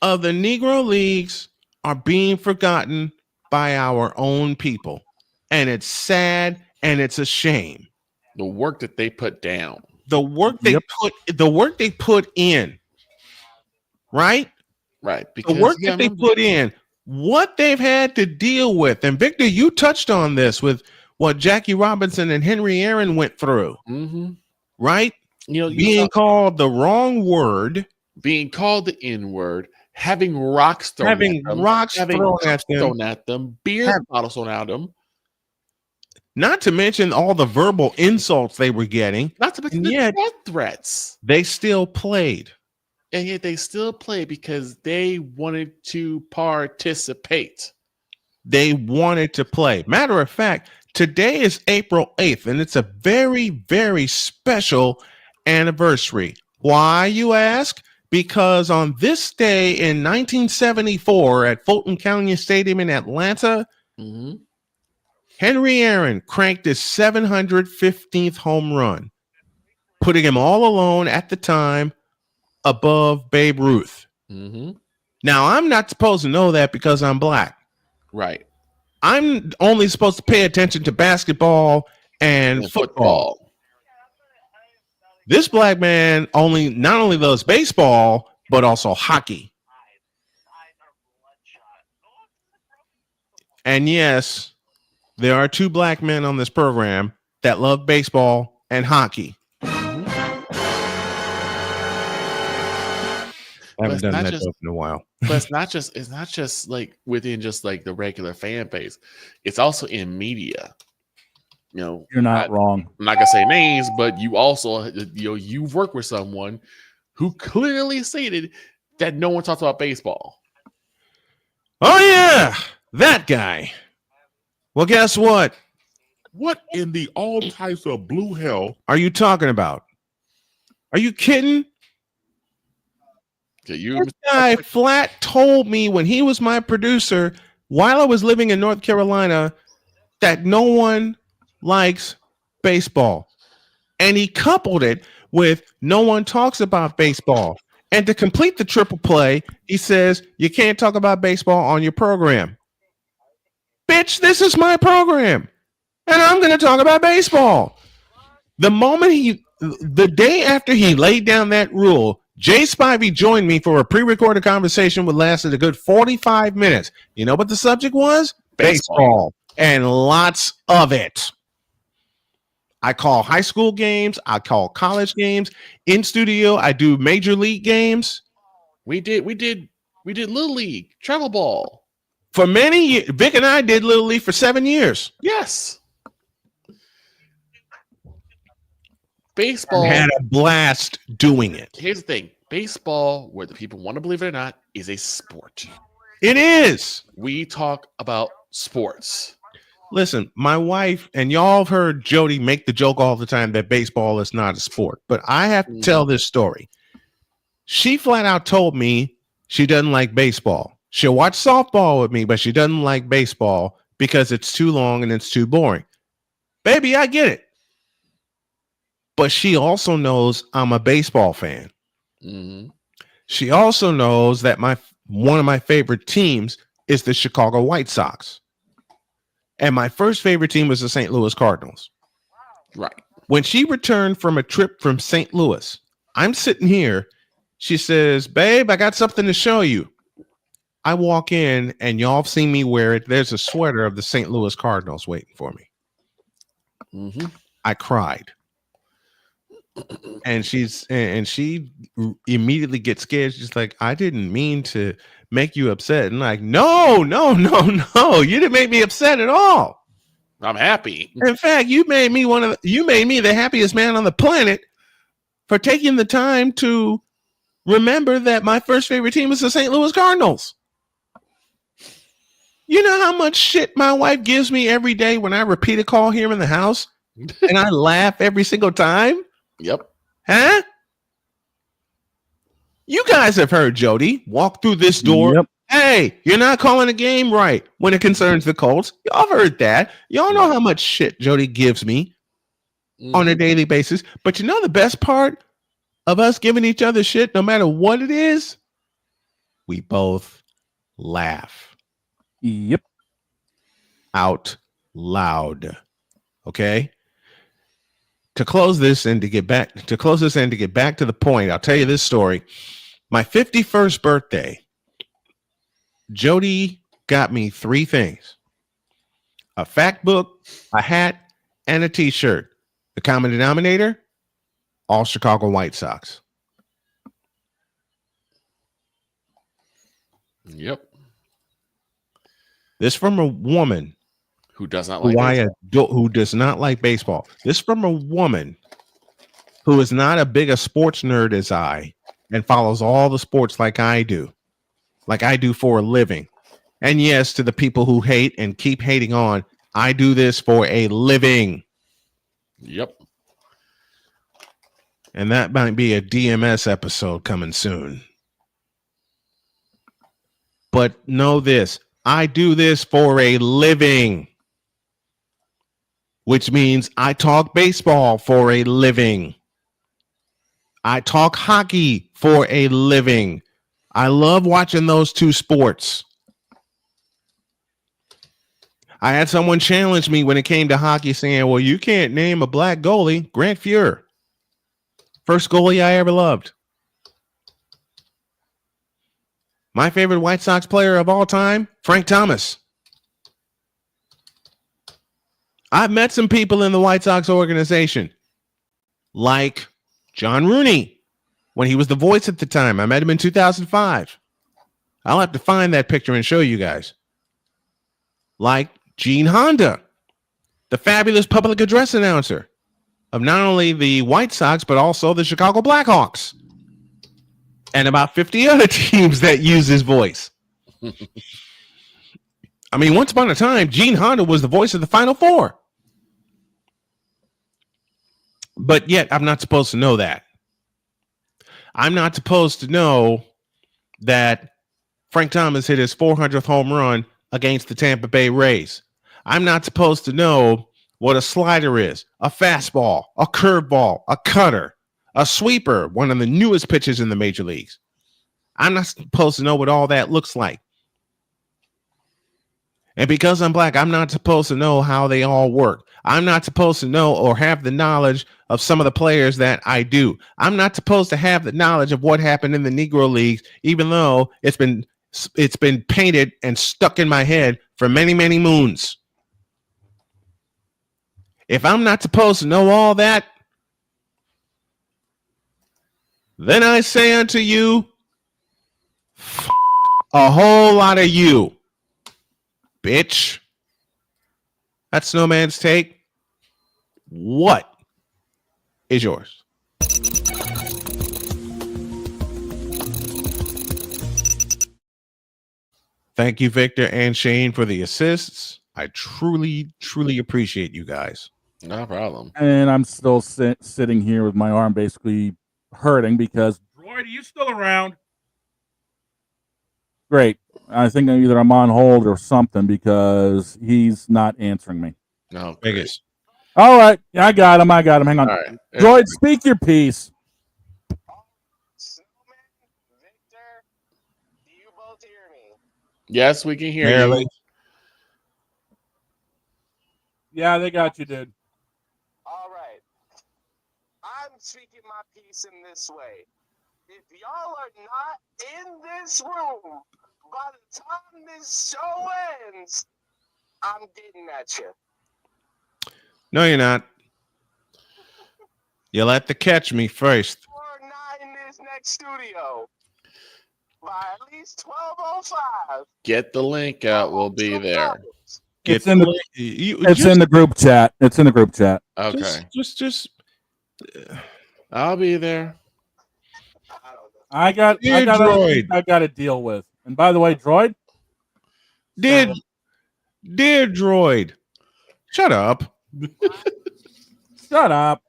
of the Negro Leagues are being forgotten by our own people. And it's sad and it's a shame. The work that they put down. The work they put in. Right? Right. Because the work that they put in, what they've had to deal with. And Victor, you touched on this with what Jackie Robinson and Henry Aaron went through. Mm-hmm. Right? You know, being called the wrong word. Being called the N-word. Having rocks thrown at them. Beer bottles thrown at them. Not to mention all the verbal insults they were getting. Not to mention the death threats. They still played. And yet they still play because they wanted to participate. They wanted to play. Matter of fact, today is April 8th, and it's a very, very special anniversary. Why, you ask? Because on this day in 1974 at Fulton County Stadium in Atlanta, Henry Aaron cranked his 715th home run, putting him all alone at the time above Babe Ruth. Mm-hmm. Now, I'm not supposed to know that because I'm black. Right. I'm only supposed to pay attention to basketball and football. This black man not only loves baseball, but also hockey. And yes, there are 2 black men on this program that love baseball and hockey. I haven't done that joke in a while. But it's not just like within just like the regular fan base. It's also in media. You know, you're not wrong. I'm not gonna say names, but you also, you know, you've worked with someone who clearly stated that no one talks about baseball. Oh yeah, that guy. Well, guess what? What in the all types of blue hell are you talking about? Are you kidding? This guy flat told me when he was my producer while I was living in North Carolina that no one likes baseball. And he coupled it with no one talks about baseball. And to complete the triple play, he says, you can't talk about baseball on your program. Bitch, this is my program. And I'm going to talk about baseball. The day after he laid down that rule, Jay Spivey joined me for a pre-recorded conversation that lasted a good 45 minutes. You know what the subject was? Baseball. And lots of it. I call high school games. I call college games. In studio, I do major league games. We did Little League, travel ball. For many years, Vic and I did Little League for 7 years. Yes. Baseball. I had a blast doing it. Here's the thing. Baseball, whether people want to believe it or not, is a sport. It is. We talk about sports. Listen, my wife, and y'all have heard Jody make the joke all the time that baseball is not a sport, but I have to tell this story. She flat out told me she doesn't like baseball. She'll watch softball with me, but she doesn't like baseball because it's too long and it's too boring. Baby, I get it. But she also knows I'm a baseball fan. Mm-hmm. She also knows that one of my favorite teams is the Chicago White Sox. And my first favorite team was the St. Louis Cardinals. Right. When she returned from a trip from St. Louis, I'm sitting here. She says, babe, I got something to show you. I walk in and y'all have seen me wear it. There's a sweater of the St. Louis Cardinals waiting for me. Mm-hmm. I cried. And she immediately gets scared. She's like, I didn't mean to make you upset. And like, no, you didn't make me upset at all. I'm happy. In fact, you made me the happiest man on the planet for taking the time to remember that my first favorite team is the St. Louis Cardinals. You know how much shit my wife gives me every day when I repeat a call here in the house and I laugh every single time? Yep. Huh? You guys have heard Jody walk through this door. Yep. Hey, you're not calling a game right when it concerns the Colts. Y'all heard that. Y'all know how much shit Jody gives me on a daily basis. But you know the best part of us giving each other shit, no matter what it is? We both laugh. Yep. Out loud. Okay? To close this and to get back to the point, I'll tell you this story. My 51st birthday, Jody got me 3 things: a fact book, a hat, and a t-shirt. The common denominator, all Chicago White Sox. Yep. This from a woman who does not like who does not like baseball. This from a woman who is not as big a sports nerd as I and follows all the sports like I do for a living. And yes, to the people who hate and keep hating on, I do this for a living. Yep. And that might be a DMS episode coming soon. But know this, I do this for a living. Which means I talk baseball for a living. I talk hockey for a living. I love watching those two sports. I had someone challenge me when it came to hockey saying, well, you can't name a black goalie. Grant Fuhr. First goalie I ever loved. My favorite White Sox player of all time, Frank Thomas. I've met some people in the White Sox organization, like John Rooney, when he was the voice at the time. I met him in 2005. I'll have to find that picture and show you guys. Like Gene Honda, the fabulous public address announcer of not only the White Sox, but also the Chicago Blackhawks. And about 50 other teams that use his voice. I mean, once upon a time, Gene Honda was the voice of the Final Four. But yet, I'm not supposed to know that. I'm not supposed to know that Frank Thomas hit his 400th home run against the Tampa Bay Rays. I'm not supposed to know what a slider is, a fastball, a curveball, a cutter, a sweeper, one of the newest pitches in the major leagues. I'm not supposed to know what all that looks like. And because I'm black, I'm not supposed to know how they all work. I'm not supposed to know or have the knowledge of some of the players that I do. I'm not supposed to have the knowledge of what happened in the Negro Leagues, even though it's been painted and stuck in my head for many, many moons. If I'm not supposed to know all that, then I say unto you, a whole lot of you, bitch. That's Snowman's take. What is yours? Thank you, Victor and Shane, for the assists. I truly, truly appreciate you guys. No problem. And I'm still sitting here with my arm basically hurting because Droid, are you still around? great. I think either I'm on hold or something because he's not answering me. No, biggest. All right. Yeah, I got him. Hang on. All right. Droid, speak your piece. Yes, we can hear Barely. you. Yeah, they got you, dude. All right. I'm speaking my piece in this way. If y'all are not in this room by the time this show ends, I'm getting at you. No, you're not. You'll have to catch me first. We're not in this next studio by at least 12:05. Get the link out. We'll be there. It's in the group chat. It's in the group chat. Okay. Just. I'll be there. I got to deal with. And by the way, Droid. Dear Droid, shut up. Shut up.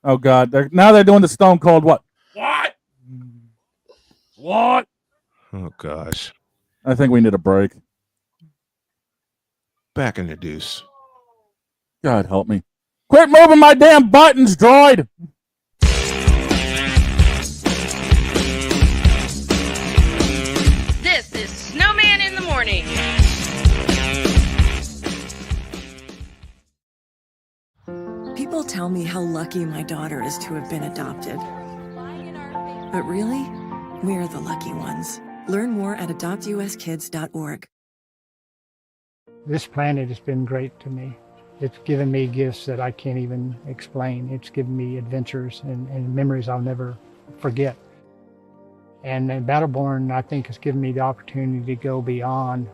Oh God! They're doing the Stone Cold what? What? Oh gosh! I think we need a break. Back in the deuce. God help me! Quit moving my damn buttons, Droid. This is Snowman in the Morning. People tell me how lucky my daughter is to have been adopted. But really, we're the lucky ones. Learn more at adoptuskids.org. This planet has been great to me. It's given me gifts that I can't even explain. It's given me adventures and memories I'll never forget. And Battleborn, I think, has given me the opportunity to go beyond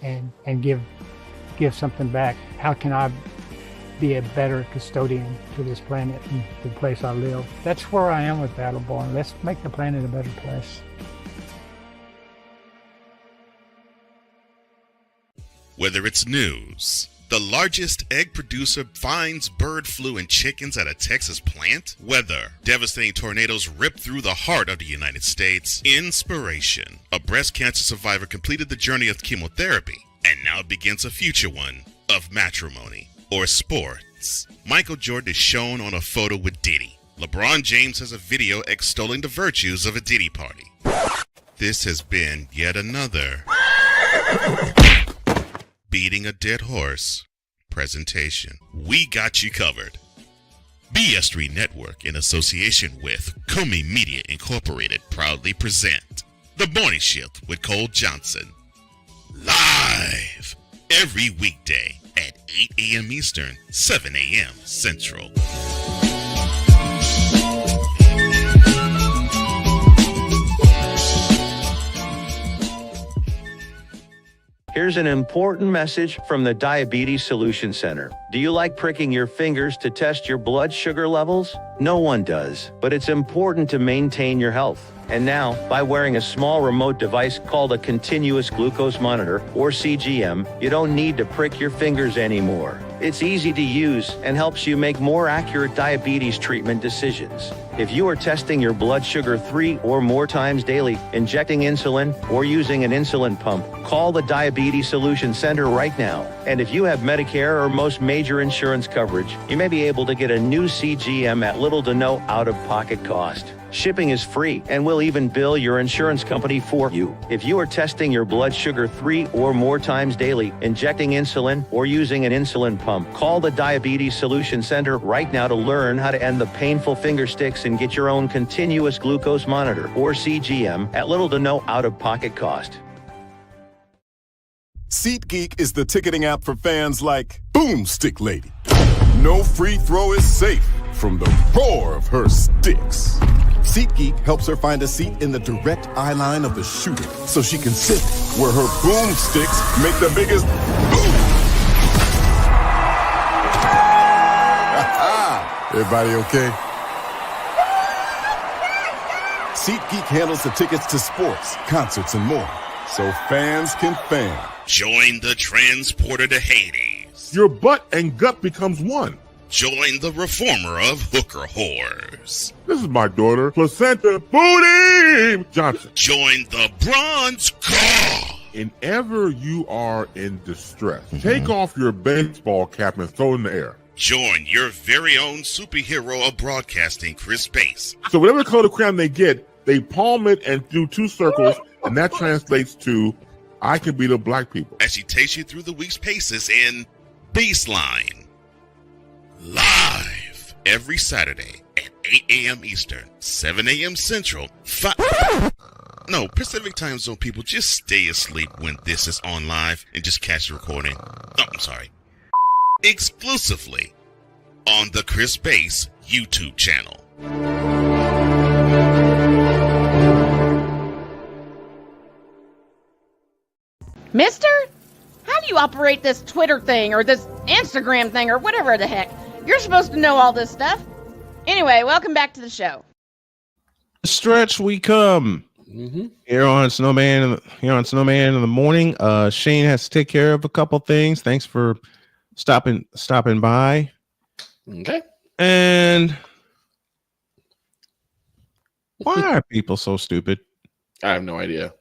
and give something back. How can I be a better custodian to this planet and the place I live? That's where I am with Battleborn. Let's make the planet a better place. Whether it's news, the largest egg producer finds bird flu in chickens at a Texas plant, weather, devastating tornadoes rip through the heart of the United States, inspiration, a breast cancer survivor completed the journey of chemotherapy, and now begins a future one of matrimony or sports. Michael Jordan is shown on a photo with Diddy. LeBron James has a video extolling the virtues of a Diddy party. This has been yet another beating a dead horse presentation. We got you covered. BS3 Network, in association with Comey Media Incorporated, proudly present The Morning Shift with Cole Johnson. Live every weekday at 8 a.m. Eastern, 7 a.m. Central. Here's an important message from the Diabetes Solution Center. Do you like pricking your fingers to test your blood sugar levels? No one does, but it's important to maintain your health. And now, by wearing a small remote device called a continuous glucose monitor, or CGM, you don't need to prick your fingers anymore. It's easy to use and helps you make more accurate diabetes treatment decisions. If you are testing your blood sugar 3 or more times daily, injecting insulin, or using an insulin pump, call the Diabetes Solution Center right now. And if you have Medicare or most major insurance coverage, you may be able to get a new CGM at little to no out-of-pocket cost. Shipping is free, and we'll even bill your insurance company for you. If you are testing your blood sugar 3 or more times daily, injecting insulin, or using an insulin pump, call the Diabetes Solution Center right now to learn how to end the painful finger sticks and get your own continuous glucose monitor, or CGM, at little to no out-of-pocket cost. SeatGeek is the ticketing app for fans like Boomstick Lady. No free throw is safe from the roar of her sticks. SeatGeek helps her find a seat in the direct eye line of the shooter so she can sit where her boomsticks make the biggest boom. Everybody okay? SeatGeek handles the tickets to sports, concerts, and more, so fans can fan. Join the transporter to Hades. Your butt and gut becomes one. Join the reformer of hooker whores. This is my daughter, Placenta Booty Johnson. Join the bronze god. Whenever you are in distress, take off your baseball cap and throw it in the air. Join your very own superhero of broadcasting, Chris Bass. So whatever color crayon they get, they palm it and do 2 circles, and that translates to, I can beat up black people. As she takes you through the week's paces in Baseline. Live every Saturday at 8 a.m. Eastern, 7 a.m. Central, Pacific Time Zone people, just stay asleep when this is on live and just catch the recording. Oh, I'm sorry. Exclusively on the Chris Bass YouTube channel. Mister? How do you operate this Twitter thing or this Instagram thing or whatever the heck? You're supposed to know all this stuff. Anyway, welcome back to the show. Stretch we come. Here on Snowman in the morning. Shane has to take care of a couple things. Thanks for stopping by. Okay. And why are people so stupid? I have no idea.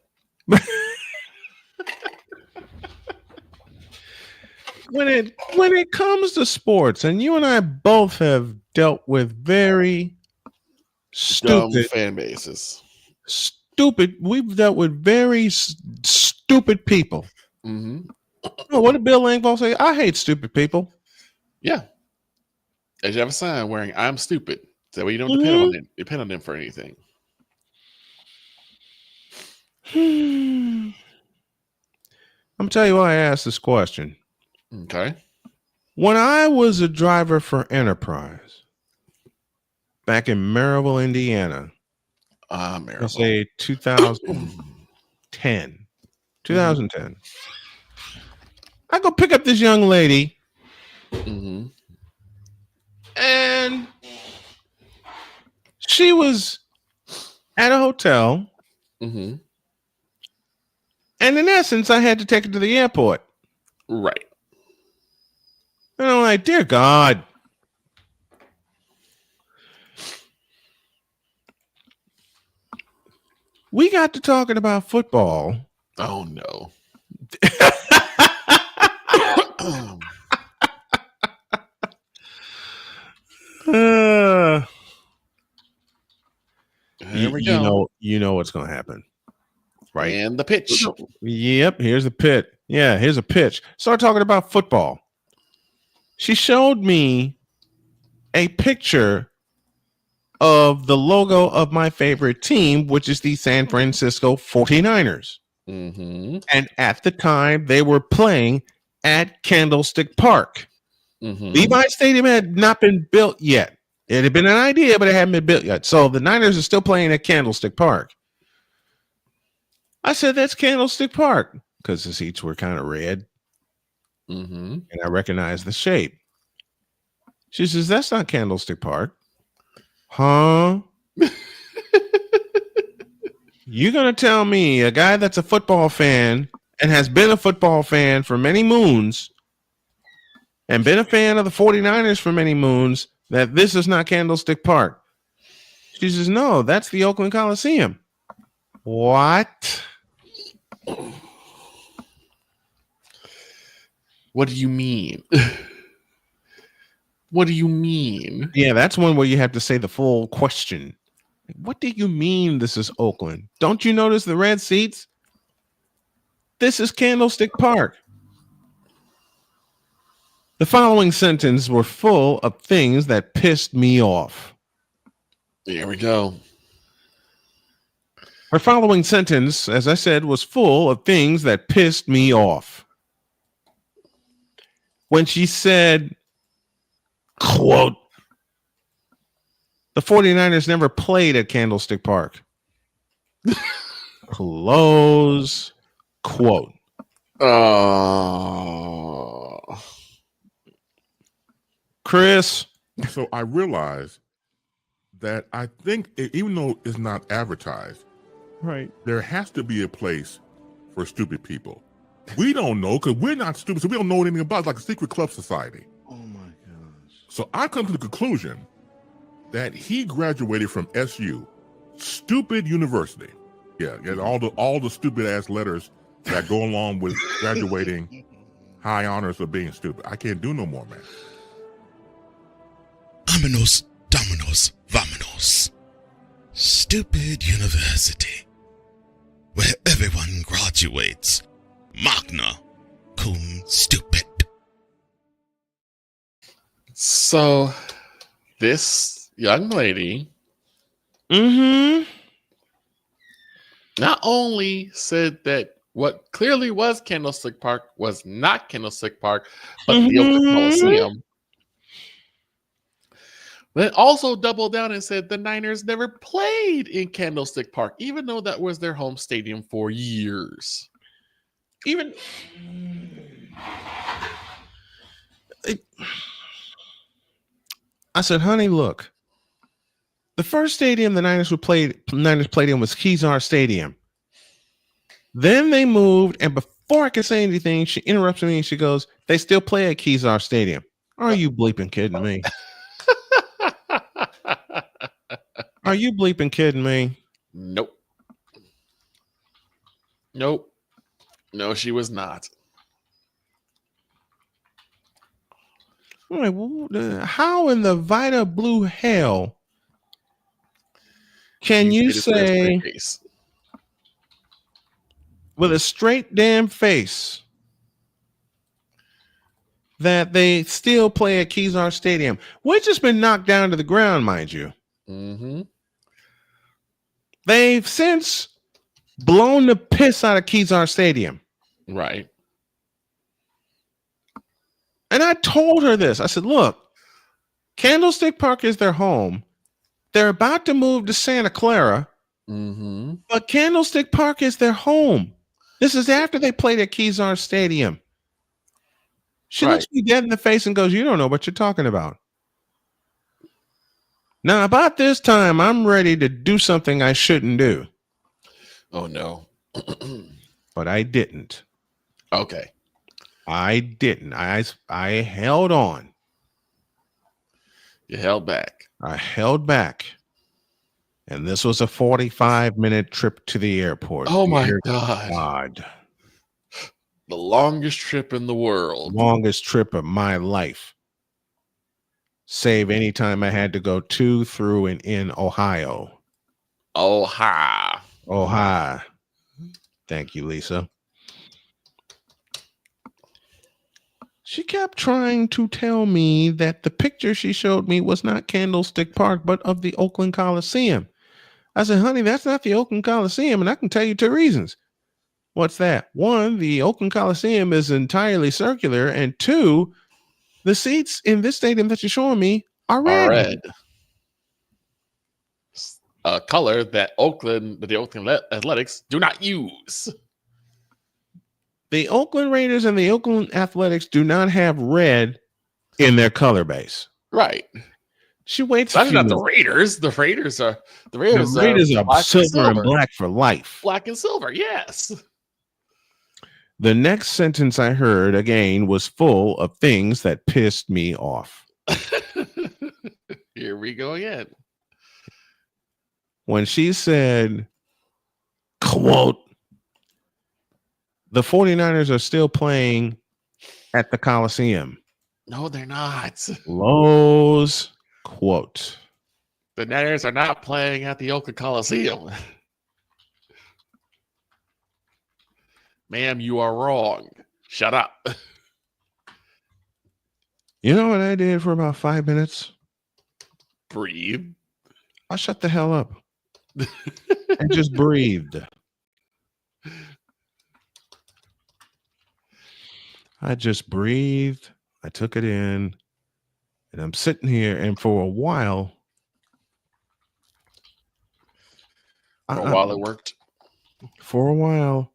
When it comes to sports, and you and I both have dealt with very stupid dumb fan bases. We've dealt with very stupid people. Oh, what did Bill Langvall say? I hate stupid people. Yeah. As you have a sign wearing "I'm stupid," that way you don't depend on them for anything. I'm gonna tell you why I asked this question. Okay. When I was a driver for Enterprise back in Maryville, Indiana, Maryville. let's say 2010, I go pick up this young lady, and she was at a hotel, and in essence, I had to take her to the airport. Right. And I'm like, dear God. We got to talking about football. Oh, no. You know what's going to happen, right? And the pitch. Yep. Here's the pitch. Yeah, here's a pitch. Start talking about football. She showed me a picture of the logo of my favorite team, which is the San Francisco 49ers. Mm-hmm. And at the time, they were playing at Candlestick Park. Mm-hmm. Levi Stadium had not been built yet. It had been an idea, but it hadn't been built yet. So the Niners are still playing at Candlestick Park. I said, that's Candlestick Park, because the seats were kind of red. Mm-hmm. And I recognized the shape. She says, that's not Candlestick Park. Huh? You're going to tell me, a guy that's a football fan and has been a football fan for many moons and been a fan of the 49ers for many moons, that this is not Candlestick Park? She says, no, that's the Oakland Coliseum. What? What do you mean? What do you mean? Yeah, that's one where you have to say the full question. What do you mean this is Oakland? Don't you notice the red seats? This is Candlestick Park. The following sentence were full of things that pissed me off. Here we go. Her following sentence, as I said, was full of things that pissed me off. When she said, quote, the 49ers never played at Candlestick Park. Close quote. Chris. So I realized that I think, even though it's not advertised, right, there has to be a place for stupid people. We don't know because we're not stupid, so we don't know anything about it. It's like a secret club society. Oh my gosh. So I come to the conclusion that he graduated from SU, stupid university. Yeah, and all the stupid ass letters that go along with graduating, high honors of being stupid. I can't do no more, man. Vámonos, dominos, vámonos. Stupid university, where everyone graduates. Magna cum stupid. So, this young lady not only said that what clearly was Candlestick Park was not Candlestick Park, but the Oakland Coliseum, then also doubled down and said the Niners never played in Candlestick Park, even though that was their home stadium for years. I said, honey, look. The first stadium the Niners played in was Kezar Stadium. Then they moved, and before I could say anything, she interrupts me and she goes, they still play at Kezar Stadium. Are you bleeping kidding me? Are you bleeping kidding me? Nope. Nope. No, she was not. I'm like, well, how in the Vita blue hell can you say with a straight damn face that they still play at Kezar Stadium, which has been knocked down to the ground, mind you? Mm-hmm. They've since blown the piss out of Kezar Stadium. Right. And I told her this. I said, look, Candlestick Park is their home. They're about to move to Santa Clara, but Candlestick Park is their home. This is after they played at Kezar Stadium. She looks me dead in the face and goes, you don't know what you're talking about. Now, about this time, I'm ready to do something I shouldn't do. Oh, no. But I didn't. Okay. I didn't. I held on. You held back. I held back. And this was a 45-minute trip to the airport. Oh, my Dear God. The longest trip in the world. Longest trip of my life. Save any time I had to go to, through, and in Ohio. Oh, hi. Oh, hi. Thank you, Lisa. She kept trying to tell me that the picture she showed me was not Candlestick Park, but of the Oakland Coliseum. I said, honey, that's not the Oakland Coliseum, and I can tell you 2 reasons. What's that? 1, the Oakland Coliseum is entirely circular, and 2, the seats in this stadium that you're showing me are red. A color that the Oakland Athletics do not use. The Oakland Raiders and the Oakland Athletics do not have red in their color base. Right. She waits. That's not the Raiders. The Raiders are are silver and black for life. Black and silver, yes. The next sentence I heard again was full of things that pissed me off. Here we go again. When she said, quote, the 49ers are still playing at the Coliseum. No, they're not. Lowe's quote. The Niners are not playing at the Oakland Coliseum. Ma'am, you are wrong. Shut up. You know what I did for about 5 minutes? Breathe. I shut the hell up and just breathed. I just breathed. I took it in, and I'm sitting here, and for a while, it worked. For a while.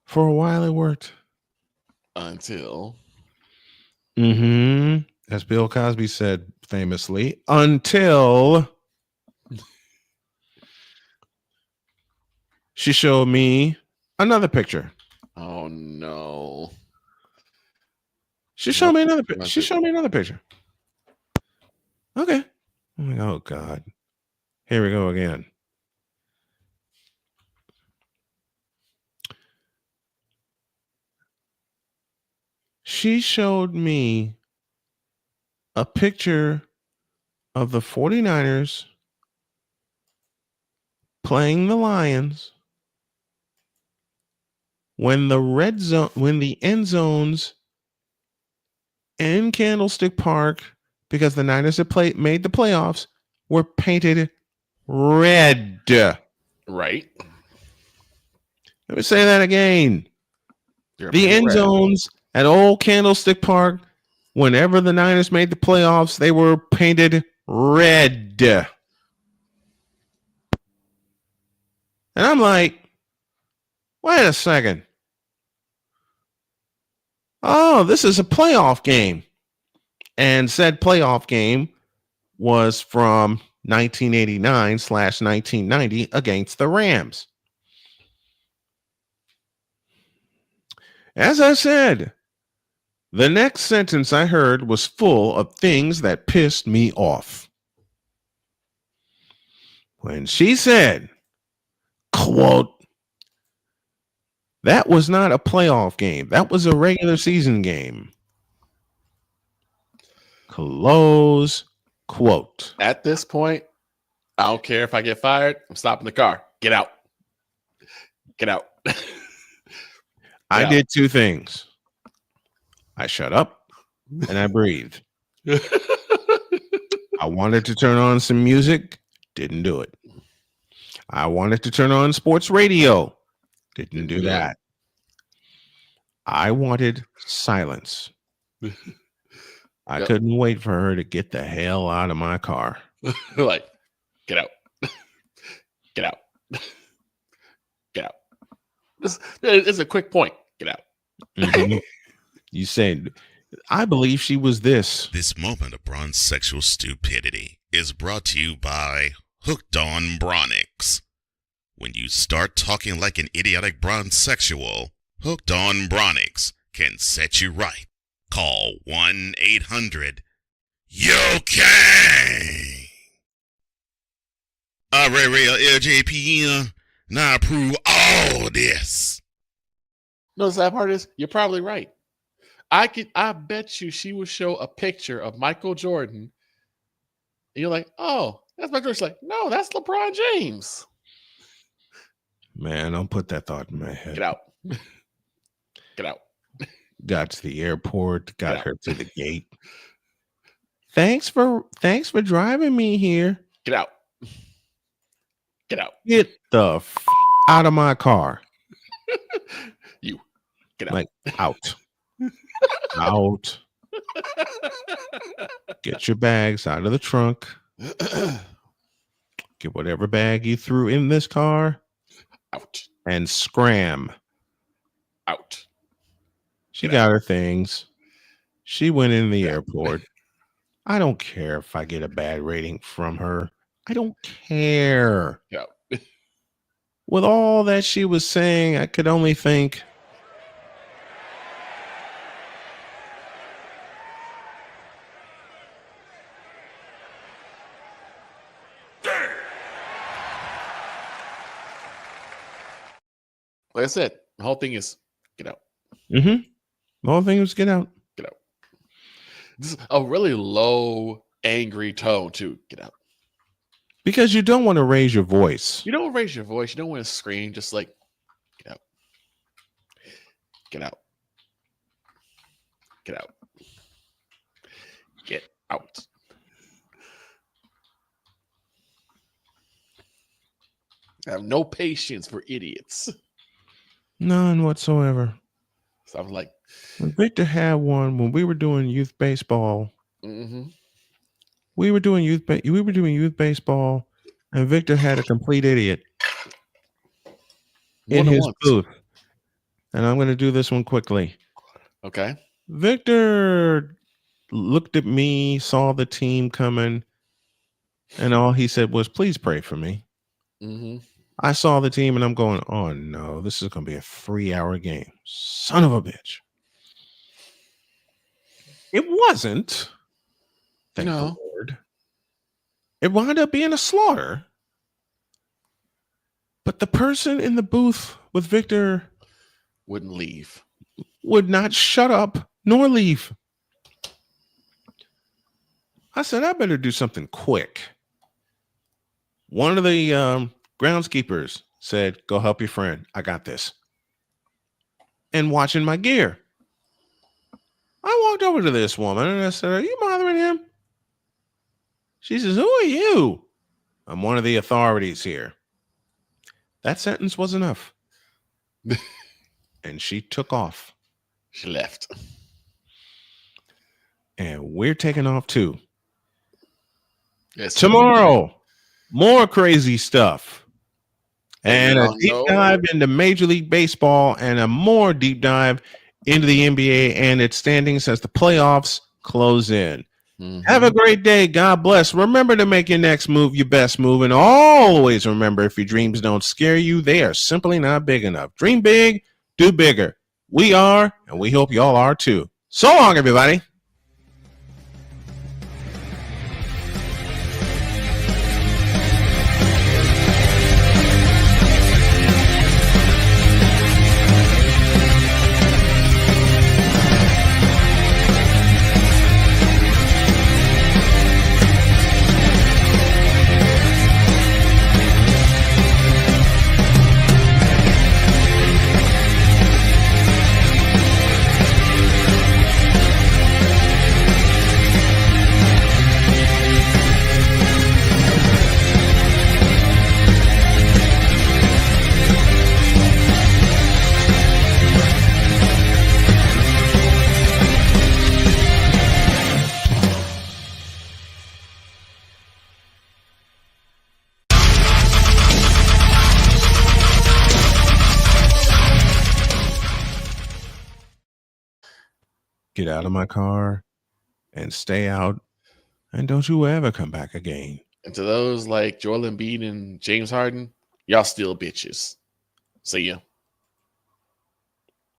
For a while, it worked. Until. As Bill Cosby said famously, until she showed me another picture. Oh no. She showed me another picture. She showed me another picture. Okay. I'm like, oh God. Here we go again. She showed me a picture of the 49ers playing the Lions when the end zones in Candlestick Park, because the Niners had made the playoffs, were painted red. Right. Let me say that again. The end zones at old Candlestick Park, whenever the Niners made the playoffs, they were painted red. And I'm like, wait a second. Oh, this is a playoff game. And said playoff game was from 1989/1990 against the Rams. As I said, the next sentence I heard was full of things that pissed me off. When she said, quote, that was not a playoff game. That was a regular season game. Close quote. At this point, I don't care if I get fired. I'm stopping the car. Get out. Get out. I did 2 things. I shut up and I breathed. I wanted to turn on some music. Didn't do it. I wanted to turn on sports radio. Didn't do that. I wanted silence. I couldn't wait for her to get the hell out of my car. Like, get out. Get out. Get out. This is a quick point. Get out. Mm-hmm. You said, I believe she was this. This moment of bronze sexual stupidity is brought to you by Hooked on Bronix. When you start talking like an idiotic bronze sexual, Hooked on Bronix can set you right. Call 1-800-YOKAY. Real LJPN. Now approve all this. No, the sad part is you're probably right. I bet you she will show a picture of Michael Jordan And you're like, oh, that's my George. Like, no, that's LeBron James. Man, don't put that thought in my head. Get out. Get out. Got to the airport, got her to the gate. Thanks for driving me here. Get out. Get out. Get the out of my car. You get out. Like out. Out. Get your bags out of the trunk. Get whatever bag you threw in this car. Out. And scram. Out. She got her things. She went in the airport. I don't care if I get a bad rating from her. I don't care. Yeah. With all that she was saying, I could only think, like I said, the whole thing is get out. The whole thing was get out. Get out. This is a really low, angry tone too. Get out. Because you don't want to raise your voice. You don't raise your voice. You don't want to scream. Just like, get out. Get out. Get out. Get out. I have no patience for idiots. None whatsoever. So I was like, when Victor had one, when we were doing youth baseball, we were doing youth baseball, and Victor had a complete idiot in his booth. And I'm going to do this one quickly. Okay. Victor looked at me, saw the team coming, and all he said was, "Please pray for me." I saw the team, and I'm going, "Oh no, this is going to be a 3-hour game. Son of a bitch." It wasn't. Thank the Lord. It wound up being a slaughter. But the person in the booth with Victor wouldn't leave. Would not shut up nor leave. I said, I better do something quick. One of the groundskeepers said, "Go help your friend. I got this." And watching my gear. I walked over to this woman and I said, "Are you bothering him?" She says, "Who are you?" "I'm one of the authorities here." That sentence was enough. And she took off. She left. And we're taking off too. Yes, tomorrow, more crazy stuff. And a deep dive into Major League Baseball and a more deep dive into the NBA and its standings as the playoffs close in. Have a great day. God bless. Remember to make your next move your best move. And always remember, if your dreams don't scare you, they are simply not big enough. Dream big, do bigger. We are, and we hope y'all are too. So long, everybody. Get out of my car and stay out. And don't you ever come back again. And to those like Joel Embiid and James Harden, y'all still bitches. See ya.